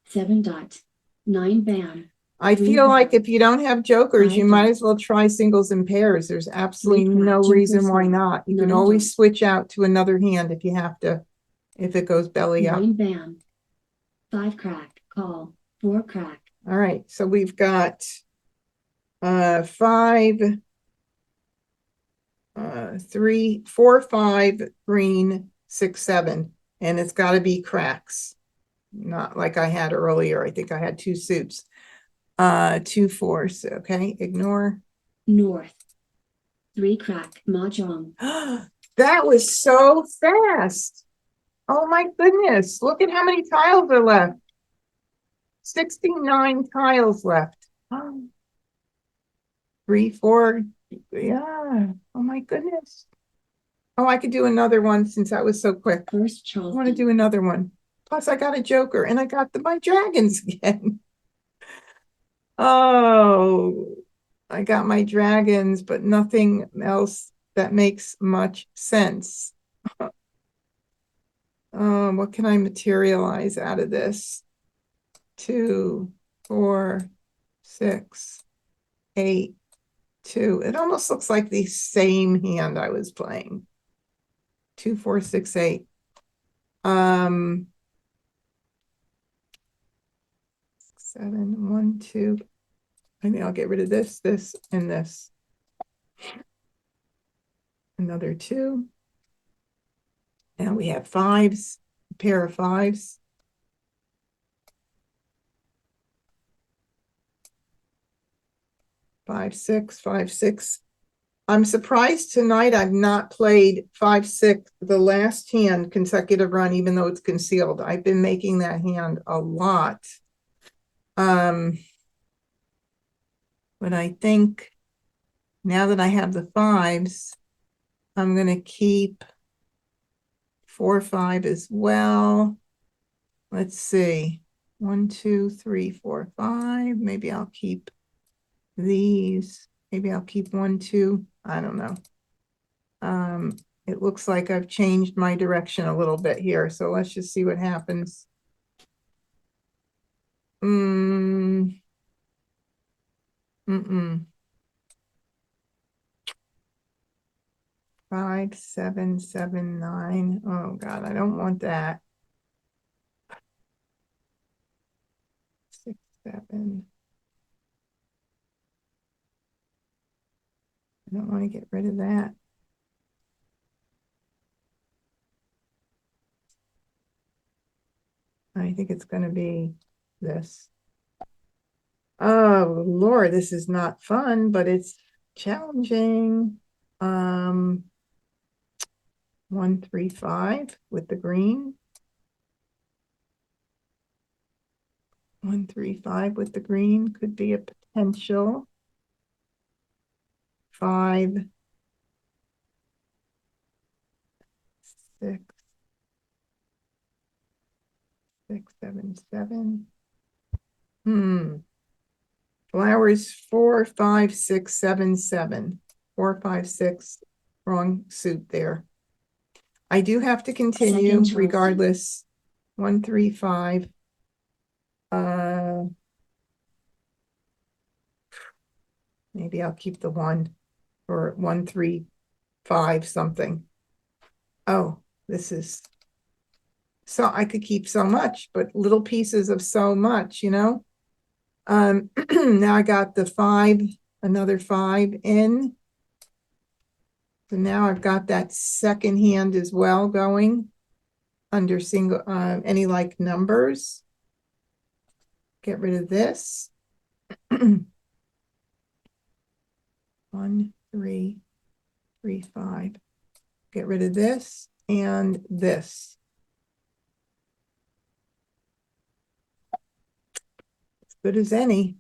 7 dot. 9 bam. I Three feel like bam. if you don't have jokers, you 5 might dot. as well try singles and pairs. There's absolutely 3 crack. no Jokers reason why left. not. You can 9 always dot. switch out to another hand if you have to, if it goes belly up. 9 bam. 5 crack. Call. 4 crack. All right, so we've got 5, 3, 4, 5, green, 6, 7, and it's got to be cracks, not like I had earlier. I think I had 2 suits. 2 4s. Okay, ignore. North. 3 crack. Mahjong. That was so fast. Oh my goodness. Look at how many tiles are left. 69 tiles left. 3, 4. Yeah. Oh my goodness. Oh, I could do another one since that was so quick. First I want to Charleston. do another one. Plus, I got a joker and I got my dragons again. Oh, I got my dragons, but nothing else that makes much sense. What can I materialize out of this? 2, 4, 6, 8, 2. It almost looks like the same hand I was playing. 2, 4, 6, 8. 7, 1, 2. Maybe I'll get rid of this, and this. Another 2. And we have 5s, a pair of 5s. 5, 6, 5, 6. I'm surprised tonight I've not played 5, 6, the last hand consecutive run, even though it's concealed. I've been making that hand a lot. But I think now that I have the 5s, I'm going to keep 4, 5 as well. Let's see. 1, 2, 3, 4, 5. Maybe I'll keep these. Maybe I'll keep 1, 2. I don't know. It looks like I've changed my direction a little bit here. So let's just see what happens. 5, 7, 7, 9. Oh God, I don't want that. 6, 7. I don't want to get rid of that. I think it's going to be this. Oh Lord, this is not fun, but it's challenging. 1, 3, 5 with the green. 1, 3, 5 with the green could be a potential. 5, 6, 6, 7, 7. Flowers 4, 5, 6, 7, 7. 4, 5, 6. Wrong suit there. I do have to continue Second Charleston. regardless. 1, 3, 5. Maybe I'll keep the 1 or 1, 3, 5 something. Oh, this is so I could keep so much, but little pieces of so much, you know. Now I got the 5, another 5 in. So now I've got that second hand as well going under single any like numbers. Get rid of this. 1, 3, 3, 5. Get rid of this and this. As good as any.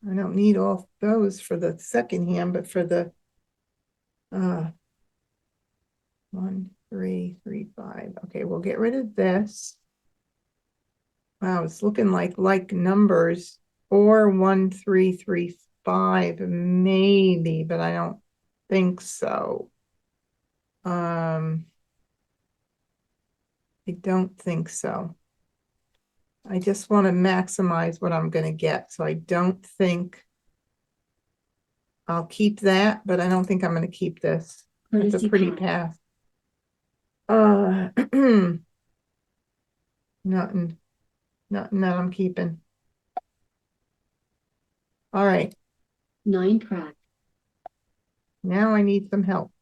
I don't need all those for the second hand, but for the 1, 3, 3, 5. Okay, we'll get rid of this. Wow, it's looking like numbers, or 1, 3, 3, 5, maybe, but I don't think so. I don't think so. I just want to maximize what I'm going to get. So I don't think I'll keep that, but I don't think I'm going to keep this. It's Courtesy a pretty pass. path. Nothing that I'm keeping. All right. 9 crack, Now I need some help.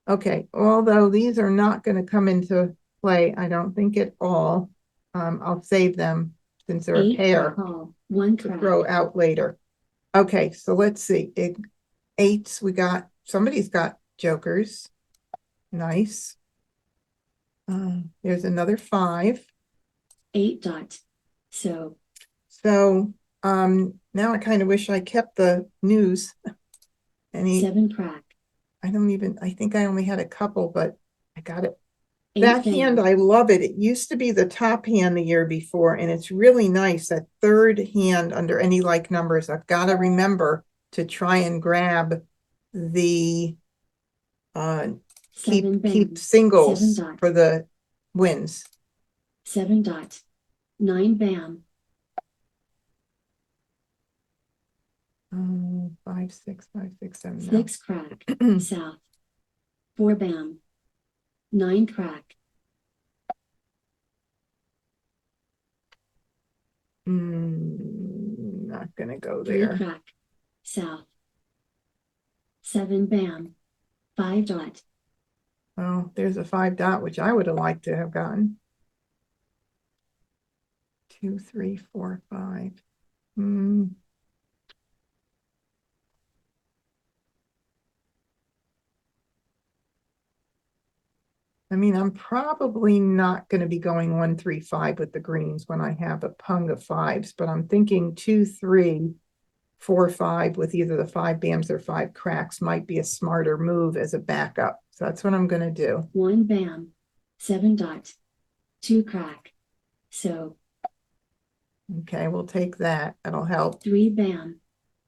Okay, although these are not going to come into play, I don't think at all. I'll save them since they're a 8 pair call, 1 to crack, throw out later. Okay, so let's see. Eights, somebody's got jokers. Nice. There's another 5. 8 dot. So, So now I kind of wish I kept the news. 7 crack, I think I only had a couple, but I got it. 8 That hand, bam, I love it. It used to be the top hand the year before, and it's really nice. That third hand under any like numbers. I've got to remember to try and grab the Seven bam, keep singles 7 dot. for the wins. 7 dot. 9 bam, 5, 6, 5, 6, 7. 6 crack, No. south, 4 bam, 9 crack, Not gonna go 3 there. crack, south, 7 bam, 5 dot, Oh, there's a 5 dot, which I would have liked to have gotten. 2, 3, 4, 5. I mean, I'm probably not going to be going 1, 3, 5 with the greens when I have a pung of 5s, but I'm thinking 2, 3, 4, 5 with either the 5 bams or 5 cracks might be a smarter move as a backup. So that's what I'm going to do. 1 bam, 7 dot, 2 crack, so, Okay, we'll take that. That'll help. 3 bam,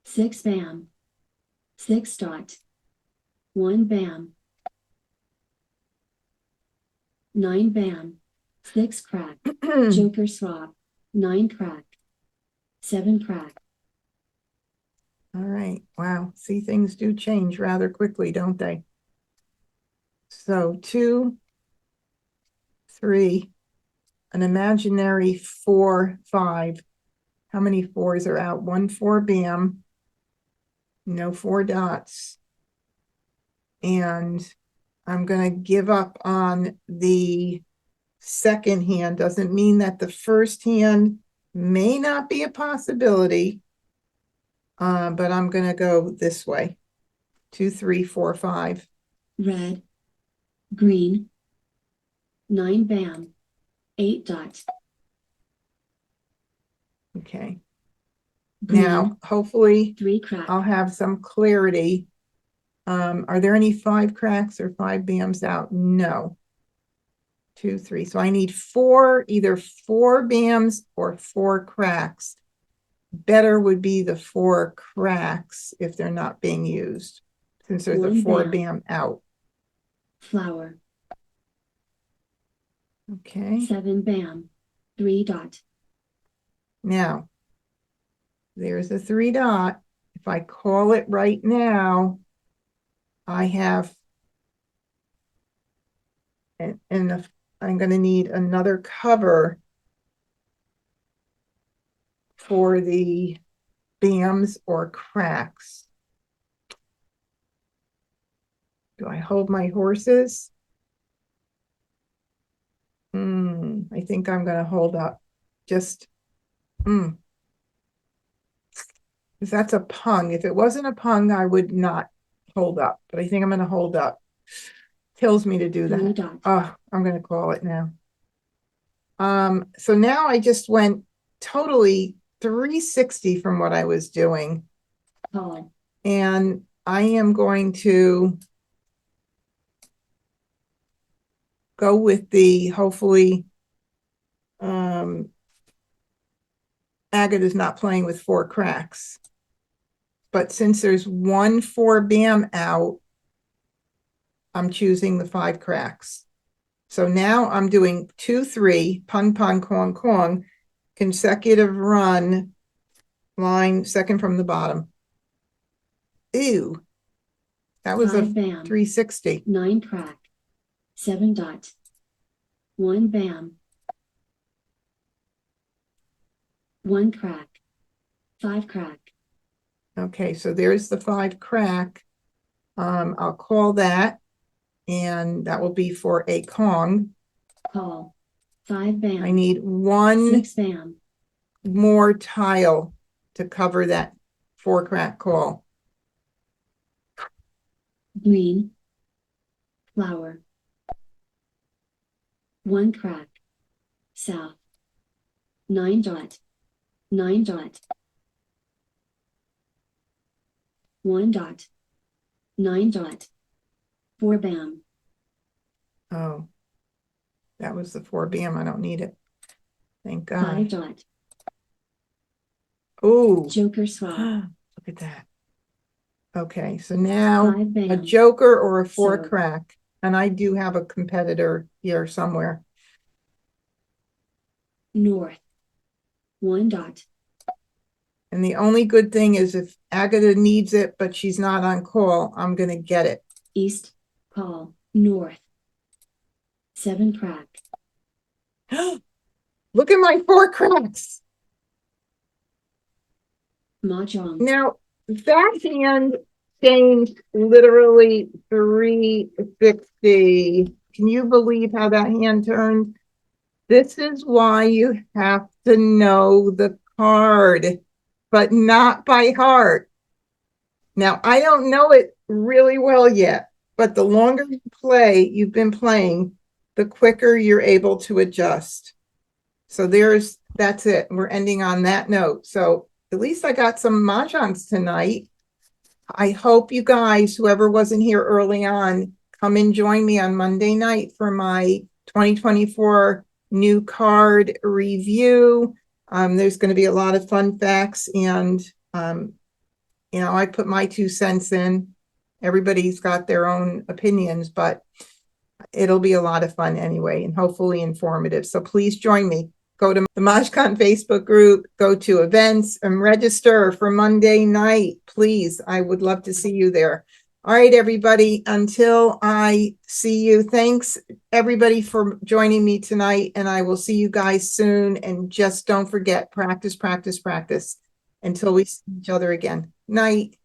6 bam, 6 dot, 1 bam, 9 bam, 6 crack, joker swap, 9 crack, 7 crack, All right. Wow. See, things do change rather quickly, don't they? So 2, 3, an imaginary 4, 5. How many 4s are out? 1 4 bam. No 4 dots. And I'm going to give up on the second hand. Doesn't mean that the first hand may not be a possibility. But I'm going to go this way. 2, 3, 4, 5. red, green, 9 bam, 8 dot, Okay. green, Now, hopefully 3 crack, I'll have some clarity. Are there any 5 cracks or 5 bams out? No. 2, 3. So I need 4, either 4 bams or 4 cracks. Better would be the 4 cracks if they're not being used, since there's a 1 4 bam, bam out. flower, Okay. 7 bam, 3 dot, Now, there's a 3 dot. If I call it right now, I have, and if I'm going to need another cover for the bams or cracks. Do I hold my horses? I think I'm going to hold up. Just, because that's a pung. If it wasn't a pung, I would not hold up. But I think I'm going to hold up. Tells me to do 3 that. dot, Oh, I'm going to call it now. So now I just went totally 360 from what I was doing. call, And I am going to go with the, hopefully, Agate is not playing with 4 cracks. But since there's 1 4 bam out, I'm choosing the 5 cracks. So now I'm doing 2, 3, pung, pung, kong, kong, consecutive run, line second from the bottom. Ew. That was a 5 bam, 360. 9 crack, 7 dot, 1 bam, 1 crack, 5 crack, Okay, so there's the 5 crack. I'll call that, and that will be for a Kong. Call. 5 bam. I need 1 6 bam. more tile to cover that 4 crack call. Green. Flower. 1 crack. South. 9 dot. 9 dot. 1 dot. 9 dot. 4 bam. Oh, that was the 4 bam. I don't need it. Thank 5 God. dot. Oh, Joker swap. look at that. Okay, so now 5 a bam. joker or a 4 So- crack. And I do have a competitor here somewhere. North. 1 dot. And the only good thing is if Agatha needs it, but she's not on call, I'm going to get it. East. Call. North. 7 crack. Look at my 4 cracks. Mahjong. Now, that hand changed literally 360. Can you believe how that hand turned? This is why you have to know the card, but not by heart. Now, I don't know it really well yet, but the longer you play, you've been playing, the quicker you're able to adjust. So that's it. We're ending on that note. So at least I got some mahjongs tonight. I hope you guys, whoever wasn't here early on, come and join me on Monday night for my 2024 new card review. There's going to be a lot of fun facts, and I put my 2 cents in. Everybody's got their own opinions, but it'll be a lot of fun anyway, and hopefully informative. So please join me. Go to the MahjCon Facebook group, go to events, and register for Monday night. Please, I would love to see you there. All right, everybody, until I see you, thanks everybody for joining me tonight, and I will see you guys soon. And just don't forget, practice, practice, practice until we see each other again. Night.